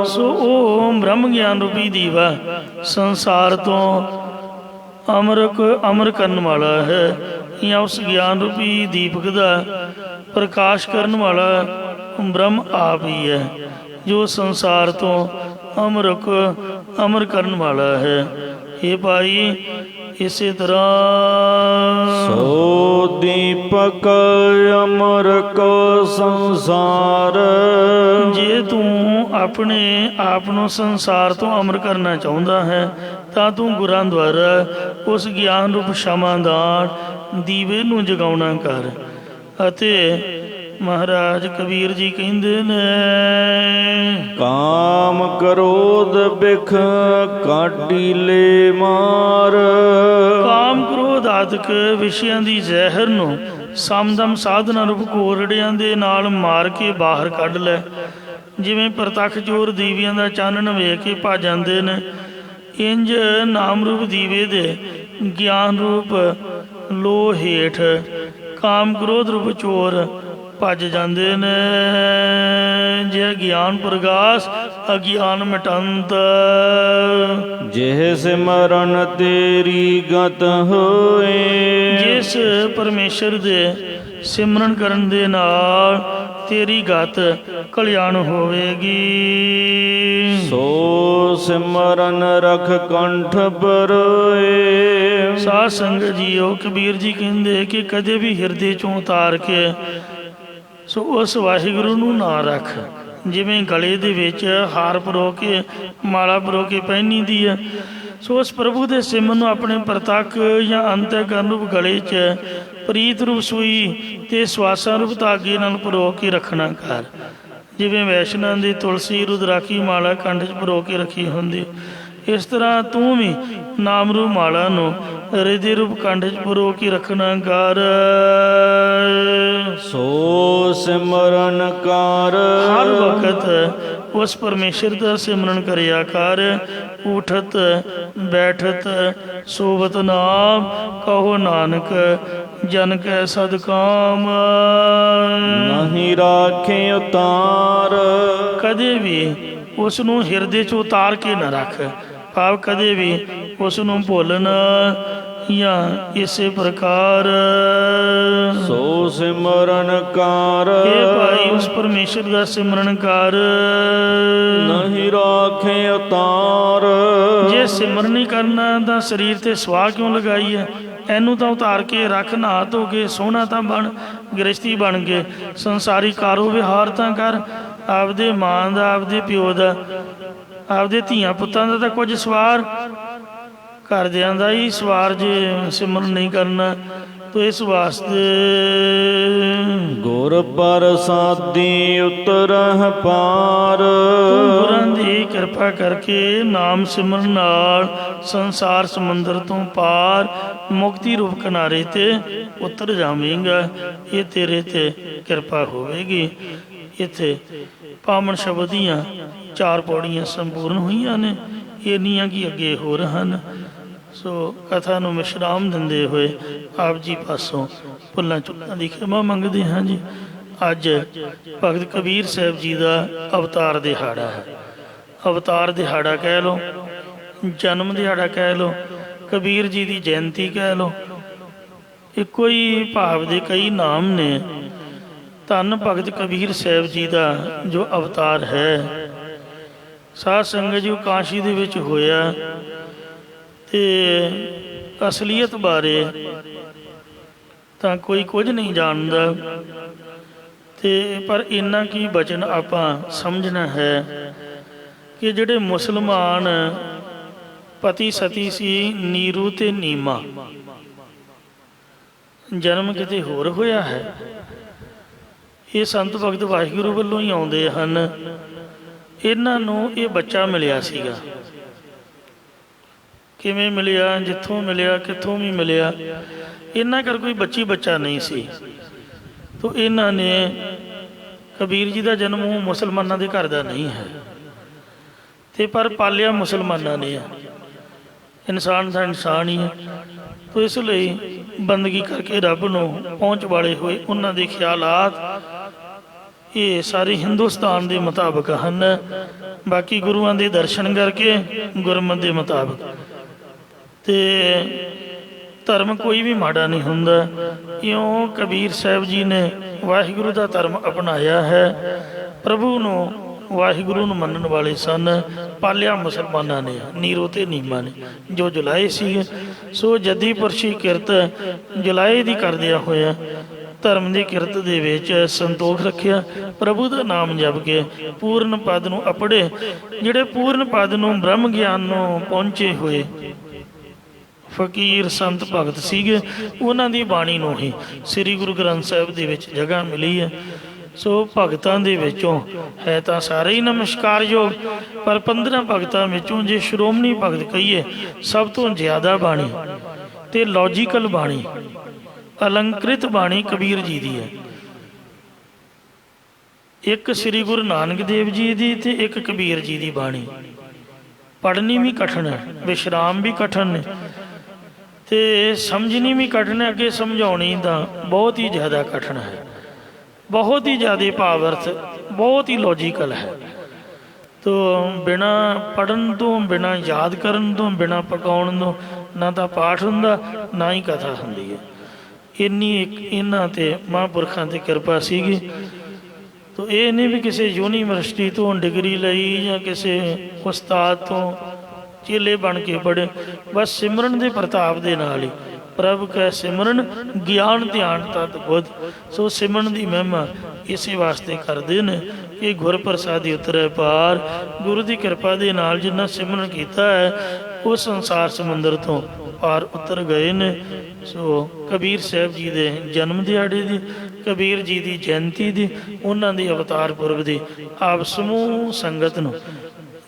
ਸੋ ਉਹ ਬ੍ਰਹਮ ਗਿਆਨ ਰੂਪੀ ਦੀਵਾ ਸੰਸਾਰ ਤੋਂ ਅਮਰ ਕਰਨ ਵਾਲਾ ਹੈ, ਜਾਂ ਉਸ ਗਿਆਨ ਰੂਪੀ ਦੀਪਕ ਦਾ ਪ੍ਰਕਾਸ਼ ਕਰਨ ਵਾਲਾ ਬ੍ਰਹਮ ਆਪ ਹੀ ਹੈ, ਜੋ ਸੰਸਾਰ ਤੋਂ ਅਮਰ ਕਰਨ ਵਾਲਾ ਹੈ। ਇਹ ਭਾਈ ਇਸੇ ਤਰ੍ਹਾਂ ਸੋ ਦੀਪਕ ਅਮਰਕ ਸੰਸਾਰ, ਜੇ ਤੂੰ ਆਪਣੇ ਆਪ ਨੂੰ ਸੰਸਾਰ ਤੋਂ ਅਮਰ ਕਰਨਾ ਚਾਹੁੰਦਾ ਹੈ ਤਾਂ ਤੂੰ ਗੁਰਾਂ ਦੁਆਰਾ ਉਸ ਗਿਆਨ ਰੂਪ ਸ਼ਮਾਦਾਨ ਦੀਵੇ ਨੂੰ ਜਗਾਉਣਾ ਕਰ। ਅਤੇ ਮਹਾਰਾਜ ਕਬੀਰ ਜੀ ਕਹਿੰਦੇ ਨੇ, ਕਾਮ ਕ੍ਰੋਧ ਬਿਖ ਕਾਢੀ ਲੈ ਮਾਰ, ਕਾਮ ਕ੍ਰੋਧ ਆਦਿਕ ਵਿਸ਼ਿਆਂ ਦੀ ਜ਼ਹਿਰ ਨੂੰ ਸਮਦਮ ਸਾਧਨਾ ਰੂਪ ਕੋਰੜਿਆਂ ਦੇ ਨਾਲ ਮਾਰ ਕੇ ਬਾਹਰ ਕੱਢ ਲੈ। ਜਿਵੇਂ ਪ੍ਰਤੱਖ ਚੋਰ ਦੀਵਿਆਂ ਦਾ ਚਾਨਣ ਵੇਖ ਕੇ ਭੱਜ ਜਾਂਦੇ ਨੇ, ਇੰਜ ਨਾਮ ਰੂਪ ਦੀਵੇ ਦੇ ਗਿਆਨ ਰੂਪ ਲੋ ਹੇਠ ਕਾਮ ਕ੍ਰੋਧ ਰੂਪ ਚੋਰ ਭੱਜ ਜਾਂਦੇ ਨੇ। ਜੇ ਗਿਆਨ ਪ੍ਰਗਾਸ ਅਗਿਆਨ ਮਿਟੰਤ, ਜਿਹ ਸਿਮਰਨ ਤੇਰੀ ਗਤ ਹੋਏ, ਜਿਸ ਪਰਮੇਸ਼ਰ ਦੇ ਸਿਮਰਨ ਕਰਨ ਦੇ ਨਾਲ ਤੇਰੀ ਗਤ ਕਲਿਆਣ ਹੋਵੇਗੀ। ਸੋ ਸਿਮਰਨ ਰਖ ਕੰਠ ਬਰੋਏ, ਸਾਧ ਸੰਗਤ ਜੀਓ ਕਬੀਰ ਜੀ ਕਹਿੰਦੇ ਕਿ ਕਦੇ ਵੀ ਹਿਰਦੇ ਚੋਂ ਉਤਾਰ ਕੇ ਸੋ ਉਸ ਵਾਹਿਗੁਰੂ ਨੂੰ ਨਾ ਰੱਖ। ਜਿਵੇਂ ਗਲੇ ਦੇ ਵਿੱਚ ਹਾਰ ਪਰੋ ਕੇ ਮਾਲਾ ਪਰੋ ਕੇ ਪਹਿਨੀ ਦੀ ਹੈ, ਸੋ ਉਸ ਪ੍ਰਭੂ ਦੇ ਸਿਮਰਨ ਨੂੰ ਆਪਣੇ ਪ੍ਰਤੱਖ ਜਾਂ ਅੰਤਕਰਨ ਰੂਪ ਗਲੇ 'ਚ ਪ੍ਰੀਤ ਰੂਪ ਸੂਈ ਤੇ ਸਵਾਸਾਂ ਰੂਪ ਧਾਗੇ ਨਾਲ ਪਰੋ ਕੇ ਰੱਖਣਾ ਕਰ। ਜਿਵੇਂ ਵੈਸ਼ਨਾਂ ਦੀ ਤੁਲਸੀ ਰੁਦਰਾਖੀ ਮਾਲਾ ਕੰਠ 'ਚ ਪਰੋ ਕੇ ਰੱਖੀ ਹੁੰਦੀ, ਇਸ ਤਰ੍ਹਾਂ ਤੂੰ ਵੀ ਨਾਮ ਰੂਪ ਮਾਲਾ ਨੂੰ ਹਿਰਦੇ ਰੂਪ ਕੰਠ 'ਚ ਪਰੋ ਕੇ ਰੱਖਣਾ ਕਰ। ਸੋ ਸਿਮਰਨ ਕਰ ਹਰ ਵਕਤ ਉਸ ਪਰਮੇਸ਼ਰ ਦਾ ਸਿਮਰਨ ਕਰਿਆ ਕਰ। ਉਠਤ ਬੈਠਤ ਸੋਵਤ ਨਾਮ, ਕਹੋ ਨਾਨਕ ਜਨ ਕੈ ਸਦਕਾਮ। ਨਹੀਂ ਰਾਖੇ ਉਤਾਰ, ਕਦੇ ਵੀ ਉਸ ਨੂੰ ਹਿਰਦੇ 'ਚ ਉਤਾਰ ਕੇ ਨਾ ਰੱਖ, ਭਾਵ ਕਦੇ ਵੀ ਉਸ ਨੂੰ ਭੁੱਲ ਨਾ। ਜਾਂ ਇਸੇ ਪ੍ਰਕਾਰ ਸੋ ਸਿਮਰਨ ਕਰ, ਇਹ ਭਾਈ ਉਸ ਪਰਮੇਸ਼ਰ ਦਾ ਸਿਮਰਨ ਕਰ। ਨਹੀਂ ਰਾਖੇ ਉਤਾਰ, ਜੇ ਸਿਮਰਨ ਨਹੀਂ ਕਰਨਾ ਤਾਂ ਸਰੀਰ ਤੇ ਸਵਾਹ ਕਿਉਂ ਲਗਾਈ ਹੈ? ਇਹਨੂੰ ਤਾਂ ਉਤਾਰ ਕੇ ਰੱਖ, ਨਹਾ ਧੋ ਕੇ ਸੋਹਣਾ ਤਾਂ ਬਣ, ਗ੍ਰਸਤੀ ਬਣ ਕੇ ਸੰਸਾਰੀ ਕਾਰੋ ਵਿਹਾਰ ਤਾਂ ਕਰ। ਆਪਦੇ ਮਾਂ ਦਾ, ਆਪਦੇ ਪਿਓ ਦਾ, ਆਪਦੇ ਧੀਆਂ ਪੁੱਤਾਂ ਦਾ ਤਾਂ ਕੁਝ ਸਵਾਰ, ਘਰਦਿਆਂ ਦਾ ਹੀ ਸਵਾਰ। ਜੇ ਸਿਮਰਨ ਨਹੀਂ ਕਰਨਾ ਤਾਂ ਇਸ ਵਾਸਤੇ ਗੁਰ ਪ੍ਰਸਾਦੀ ਉਤਰਹਿ ਪਾਰ, ਗੁਰਾਂ ਦੀ ਕਿਰਪਾ ਕਰਕੇ ਨਾਮ ਸਿਮਰਨ ਨਾਲ ਸੰਸਾਰ ਸਮੁੰਦਰ ਤੋਂ ਪਾਰ ਮੁਕਤੀ ਰੂਪ ਕਿਨਾਰੇ ਤੇ ਉਤਰ ਜਾਵੇਂਗਾ। ਇਹ ਤੇਰੇ ਤੇ ਕਿਰਪਾ ਹੋਵੇਗੀ। ਇੱਥੇ ਪਾਵਨ ਸ਼ਬਦ ਦੀਆਂ 4 ਪੌੜੀਆਂ ਸੰਪੂਰਨ ਹੋਈਆਂ ਨੇ, ਇੰਨੀਆਂ ਕੀ ਅੱਗੇ ਹੋਰ ਹਨ। ਸੋ ਕਥਾ ਨੂੰ ਵਿਸ਼ਰਾਮ ਦਿੰਦੇ ਹੋਏ ਆਪ ਜੀ ਪਾਸੋਂ ਭੁੱਲਾਂ ਚੁੱਕਾਂ ਦੀ ਖਿਮਾ ਮੰਗਦੇ ਹਾਂ ਜੀ। ਅੱਜ ਭਗਤ ਕਬੀਰ ਸਾਹਿਬ ਜੀ ਦਾ ਅਵਤਾਰ ਦਿਹਾੜਾ ਹੈ। ਅਵਤਾਰ ਦਿਹਾੜਾ ਕਹਿ ਲਓ, ਜਨਮ ਦਿਹਾੜਾ ਕਹਿ ਲਓ, ਕਬੀਰ ਜੀ ਦੀ ਜਯੰਤੀ ਕਹਿ ਲਓ, ਇੱਕੋ ਹੀ ਭਾਵ ਦੇ ਕਈ ਨਾਮ ਨੇ। ਧੰਨ ਭਗਤ ਕਬੀਰ ਸਾਹਿਬ ਜੀ ਦਾ ਜੋ ਅਵਤਾਰ ਹੈ, ਸਾਧ ਸੰਗਤ ਜੀ ਕਾਸ਼ੀ ਦੇ ਵਿੱਚ ਹੋਇਆ ਤੇ ਅਸਲੀਅਤ ਬਾਰੇ ਤਾਂ ਕੋਈ ਕੁਝ ਨਹੀਂ ਜਾਣਦਾ, ਤੇ ਪਰ ਇੰਨਾ ਕੀ ਬਚਨ ਆਪਾਂ ਸਮਝਣਾ ਹੈ ਕਿ ਜਿਹੜੇ ਮੁਸਲਮਾਨ ਪਤੀ ਸਤੀ ਸੀ, ਨੀਰੂ ਤੇ ਨੀਮਾ, ਜਨਮ ਕਿਤੇ ਹੋਰ ਹੋਇਆ ਹੈ। ਇਹ ਸੰਤ ਭਗਤ ਵਾਹਿਗੁਰੂ ਵੱਲੋਂ ਹੀ ਆਉਂਦੇ ਹਨ। ਇਹਨਾਂ ਨੂੰ ਇਹ ਬੱਚਾ ਮਿਲਿਆ ਸੀਗਾ। ਕਿਵੇਂ ਮਿਲਿਆ, ਜਿੱਥੋਂ ਮਿਲਿਆ, ਕਿੱਥੋਂ ਵੀ ਮਿਲਿਆ, ਇਹਨਾਂ ਕਰ ਕੋਈ ਬੱਚਾ ਨਹੀਂ ਸੀ। ਤੋ ਇਹਨਾਂ ਨੇ ਕਬੀਰ ਜੀ ਦਾ ਜਨਮ ਉਹ ਮੁਸਲਮਾਨਾਂ ਦੇ ਘਰ ਦਾ ਨਹੀਂ ਹੈ, ਤੇ ਪਰ ਪਾਲਿਆ ਮੁਸਲਮਾਨਾਂ ਨੇ ਆ। ਇਨਸਾਨ ਦਾ ਇਨਸਾਨ ਹੀ ਹੈ। ਤੋ ਇਸ ਲਈ ਬੰਦਗੀ ਕਰਕੇ ਰੱਬ ਨੂੰ ਪਹੁੰਚ ਵਾਲੇ ਹੋਏ ਉਹਨਾਂ ਦੇ ਖਿਆਲਾਤ ਇਹ ਸਾਰੇ ਹਿੰਦੁਸਤਾਨ ਦੇ ਮੁਤਾਬਕ ਹਨ। ਬਾਕੀ ਗੁਰੂਆਂ ਦੇ ਦਰਸ਼ਨ ਕਰਕੇ ਗੁਰਮਤਿ ਦੇ ਮੁਤਾਬਕ। ਤੇ ਧਰਮ ਕੋਈ ਵੀ ਮਾੜਾ ਨਹੀਂ ਹੁੰਦਾ। ਇਉਂ ਕਬੀਰ ਸਾਹਿਬ ਜੀ ਨੇ ਵਾਹਿਗੁਰੂ ਦਾ ਧਰਮ ਅਪਣਾਇਆ ਹੈ। ਪ੍ਰਭੂ ਨੂੰ, ਵਾਹਿਗੁਰੂ ਨੂੰ ਮੰਨਣ ਵਾਲੇ ਸਨ। ਪਾਲਿਆ ਮੁਸਲਮਾਨਾਂ ਨੇ, ਨੀਰੋ ਤੇ ਨੀਮਾ ਨੇ, ਜੋ ਜੁਲਾਏ ਸੀ। ਸੋ ਜੱਦੀ ਪੁਰਸ਼ੀ ਕਿਰਤ ਜੁਲਾਏ ਦੀ ਕਰਦਿਆਂ ਹੋਇਆ ਧਰਮ ਦੀ ਕਿਰਤ ਦੇ ਵਿੱਚ ਸੰਤੋਖ ਰੱਖਿਆ। ਪ੍ਰਭੂ ਦਾ ਨਾਮ ਜਪ ਕੇ ਪੂਰਨ ਪਦ ਨੂੰ ਅਪੜੇ। ਜਿਹੜੇ ਪੂਰਨ ਪਦ ਨੂੰ ਬ੍ਰਹਮ ਗਿਆਨ ਨੂੰ ਪਹੁੰਚੇ ਹੋਏ ਫਕੀਰ ਸੰਤ ਭਗਤ ਸੀਗੇ, ਉਹਨਾਂ ਦੀ ਬਾਣੀ ਨੂੰ ਹੀ ਸ੍ਰੀ ਗੁਰੂ ਗ੍ਰੰਥ ਸਾਹਿਬ ਦੇ ਵਿੱਚ ਜਗ੍ਹਾ ਮਿਲੀ ਹੈ। ਸੋ ਭਗਤਾਂ ਦੇ ਵਿੱਚੋਂ ਹੈ ਤਾਂ ਸਾਰੇ ਹੀ ਨਮਸਕਾਰਯੋਗ, ਪਰ 15 ਭਗਤਾਂ ਵਿੱਚੋਂ ਜੇ ਸ਼੍ਰੋਮਣੀ ਭਗਤ ਕਹੀਏ, ਸਭ ਤੋਂ ਜ਼ਿਆਦਾ ਬਾਣੀ ਤੇ ਲੌਜੀਕਲ ਬਾਣੀ, ਅਲੰਕ੍ਰਿਤ ਬਾਣੀ ਕਬੀਰ ਜੀ ਦੀ ਹੈ। ਇੱਕ ਸ੍ਰੀ ਗੁਰੂ ਨਾਨਕ ਦੇਵ ਜੀ ਦੀ ਤੇ ਇੱਕ ਕਬੀਰ ਜੀ ਦੀ ਬਾਣੀ। ਪੜ੍ਹਨੀ ਵੀ ਕਠਿਨ ਹੈ, ਵਿਸ਼ਰਾਮ ਵੀ ਕਠਿਨ ਹੈ, ਤੇ ਸਮਝਣੀ ਵੀ ਕਠਿਨ ਹੈ। ਅੱਗੇ ਸਮਝਾਉਣੀ ਤਾਂ ਬਹੁਤ ਹੀ ਜ਼ਿਆਦਾ ਕਠਿਨ ਹੈ, ਬਹੁਤ ਹੀ ਜ਼ਿਆਦਾ ਭਾਵਅਰਥ, ਬਹੁਤ ਹੀ ਲੌਜੀਕਲ ਹੈ। ਤੋ ਬਿਨਾ ਪੜ੍ਹਨ ਤੋਂ, ਬਿਨਾ ਯਾਦ ਕਰਨ ਤੋਂ, ਬਿਨਾ ਪਕਾਉਣ ਤੋਂ ਨਾ ਤਾਂ ਪਾਠ ਹੁੰਦਾ, ਨਾ ਹੀ ਕਥਾ ਹੁੰਦੀ ਹੈ। ਇੰਨੀ ਇਹਨਾਂ ਤੇ ਮਹਾਂਪੁਰਖਾਂ ਤੇ ਕਿਰਪਾ ਸੀਗੀ। ਤੋ ਇਹ ਨਹੀਂ ਵੀ ਕਿਸੇ ਯੂਨੀਵਰਸਿਟੀ ਤੋਂ ਡਿਗਰੀ ਲਈ ਜਾਂ ਕਿਸੇ ਉਸਤਾਦ ਤੋਂ ਚੇਲੇ ਬਣ ਕੇ ਪੜ੍ਹੇ। ਬਸ ਸਿਮਰਨ ਦੇ ਪ੍ਰਤਾਪ ਦੇ ਨਾਲ ਹੀ ਪ੍ਰਭ ਕੈ ਸਿਮਰਨ ਗਿਆਨ ਧਿਆਨ ਤਤ ਬੁੱਧ। ਸੋ ਸਿਮਰਨ ਦੀ ਮਹਿਮਾ ਇਸੇ ਵਾਸਤੇ ਕਰਦੇ ਨੇ ਕਿ ਗੁਰ ਪ੍ਰਸਾਦੀ ਉਤਰੈ ਪਾਰ। ਗੁਰੂ ਦੀ ਕਿਰਪਾ ਦੇ ਨਾਲ ਜਿੰਨਾ ਸਿਮਰਨ ਕੀਤਾ ਹੈ, ਉਹ ਸੰਸਾਰ ਸਮੁੰਦਰ ਤੋਂ ਪਾਰ ਉਤਰ ਗਏ ਨੇ। ਸੋ ਕਬੀਰ ਸਾਹਿਬ ਜੀ ਦੇ ਜਨਮ ਦਿਹਾੜੇ ਦੀ, ਕਬੀਰ ਜੀ ਦੀ ਜਯੰਤੀ ਦੀ, ਉਹਨਾਂ ਦੇ ਅਵਤਾਰ ਪੁਰਬ ਦੀ ਆਪ ਸਮੂਹ ਸੰਗਤ ਨੂੰ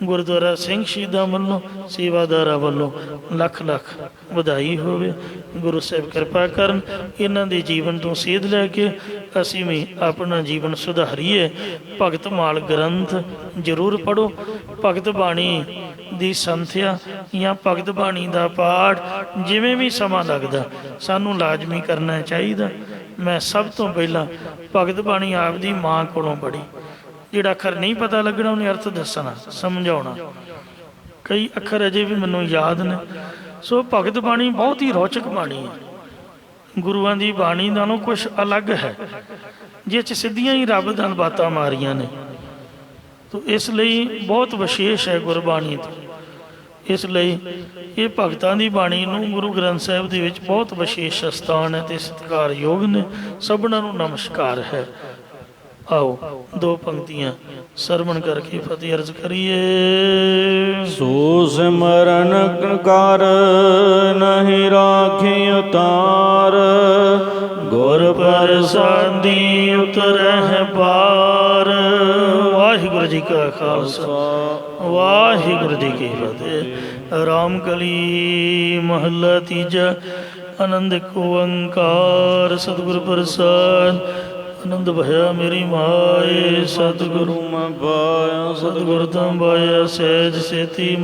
ਗੁਰਦੁਆਰਾ ਸਿੰਘ ਸ਼ਹੀਦਾਂ ਵੱਲੋਂ, ਸੇਵਾਦਾਰਾਂ ਵੱਲੋਂ ਲੱਖ ਲੱਖ ਵਧਾਈ ਹੋਵੇ। ਗੁਰੂ ਸਾਹਿਬ ਕਿਰਪਾ ਕਰਨ, ਇਹਨਾਂ ਦੇ ਜੀਵਨ ਤੋਂ ਸੇਧ ਲੈ ਕੇ ਅਸੀਂ ਵੀ ਆਪਣਾ ਜੀਵਨ ਸੁਧਾਰੀਏ। ਭਗਤ ਮਾਲ ਗ੍ਰੰਥ ਜ਼ਰੂਰ ਪੜ੍ਹੋ। ਭਗਤ ਬਾਣੀ ਦੀ ਸੰਥਿਆ ਜਾਂ ਭਗਤ ਬਾਣੀ ਦਾ ਪਾਠ ਜਿਵੇਂ ਵੀ ਸਮਾਂ ਲੱਗਦਾ ਸਾਨੂੰ ਲਾਜ਼ਮੀ ਕਰਨਾ ਚਾਹੀਦਾ। ਮੈਂ ਸਭ ਤੋਂ ਪਹਿਲਾਂ ਭਗਤ ਬਾਣੀ ਆਪਦੀ ਮਾਂ ਕੋਲੋਂ ਪੜ੍ਹੀ। ਜਿਹੜਾ ਅੱਖਰ ਨਹੀਂ ਪਤਾ ਲੱਗਣਾ ਉਹਨੇ ਅਰਥ ਦੱਸਣਾ, ਸਮਝਾਉਣਾ। ਕਈ ਅੱਖਰ ਅਜੇ ਵੀ ਮੈਨੂੰ ਯਾਦ ਨੇ। ਸੋ ਭਗਤ ਬਾਣੀ ਬਹੁਤ ਹੀ ਰੌਚਕ ਬਾਣੀ ਹੈ। ਗੁਰੂਆਂ ਦੀ ਬਾਣੀ ਨਾਲੋਂ ਕੁਛ ਅਲੱਗ ਹੈ, ਜਿਸ 'ਚ ਸਿੱਧੀਆਂ ਹੀ ਰੱਬ ਦੀਆਂ ਬਾਤਾਂ ਮਾਰੀਆਂ ਨੇ। ਤੋ ਇਸ ਲਈ ਬਹੁਤ ਵਿਸ਼ੇਸ਼ ਹੈ ਗੁਰਬਾਣੀ ਤੋਂ। ਇਸ ਲਈ ਇਹ ਭਗਤਾਂ ਦੀ ਬਾਣੀ ਨੂੰ ਗੁਰੂ ਗ੍ਰੰਥ ਸਾਹਿਬ ਦੇ ਵਿੱਚ ਬਹੁਤ ਵਿਸ਼ੇਸ਼ ਸਥਾਨ ਹੈ ਤੇ ਸਤਿਕਾਰਯੋਗ ਨੇ। ਸਭਨਾਂ ਨੂੰ ਨਮਸਕਾਰ ਹੈ। ਆਓ ਦੋ ਪੰਕਤੀਆਂ ਸਰਵਣ ਕਰਕੇ ਫਤਿਹ ਅਰਜ਼ ਕਰੀਏ। ਸੋ ਸਿਮਰਨ ਕਰ ਨਹੀਂ ਰਾਖੀ ਉਤਾਰ, ਗੁਰ ਪ੍ਰਸਾਦੀ ਉਤਰਹਿ ਪਾਰ। ਵਾਹਿਗੁਰੂ ਜੀ ਕਾ ਖਾਲਸਾ, ਵਾਹਿਗੁਰੂ ਜੀ ਕੀ ਫਤਿਹ। ਰਾਮ ਕਲੀ ਮਹੱਲਾ ਤੀਜਾ। ਆਨੰਦ ਏਕ ਓੰਕਾਰ ਸਤਿਗੁਰ ਪ੍ਰਸਾਦ। ਆਨੰਦ ਭਇਆ ਮੇਰੀ ਮਾਏ, ਸਤਿਗੁਰੂ ਮੈਂ ਪਾਇਆ ਸਤਿਗੁਰ ਤੋਂ ਪਾਇਆ ਸਹਿਜ ਸੇਤੀ।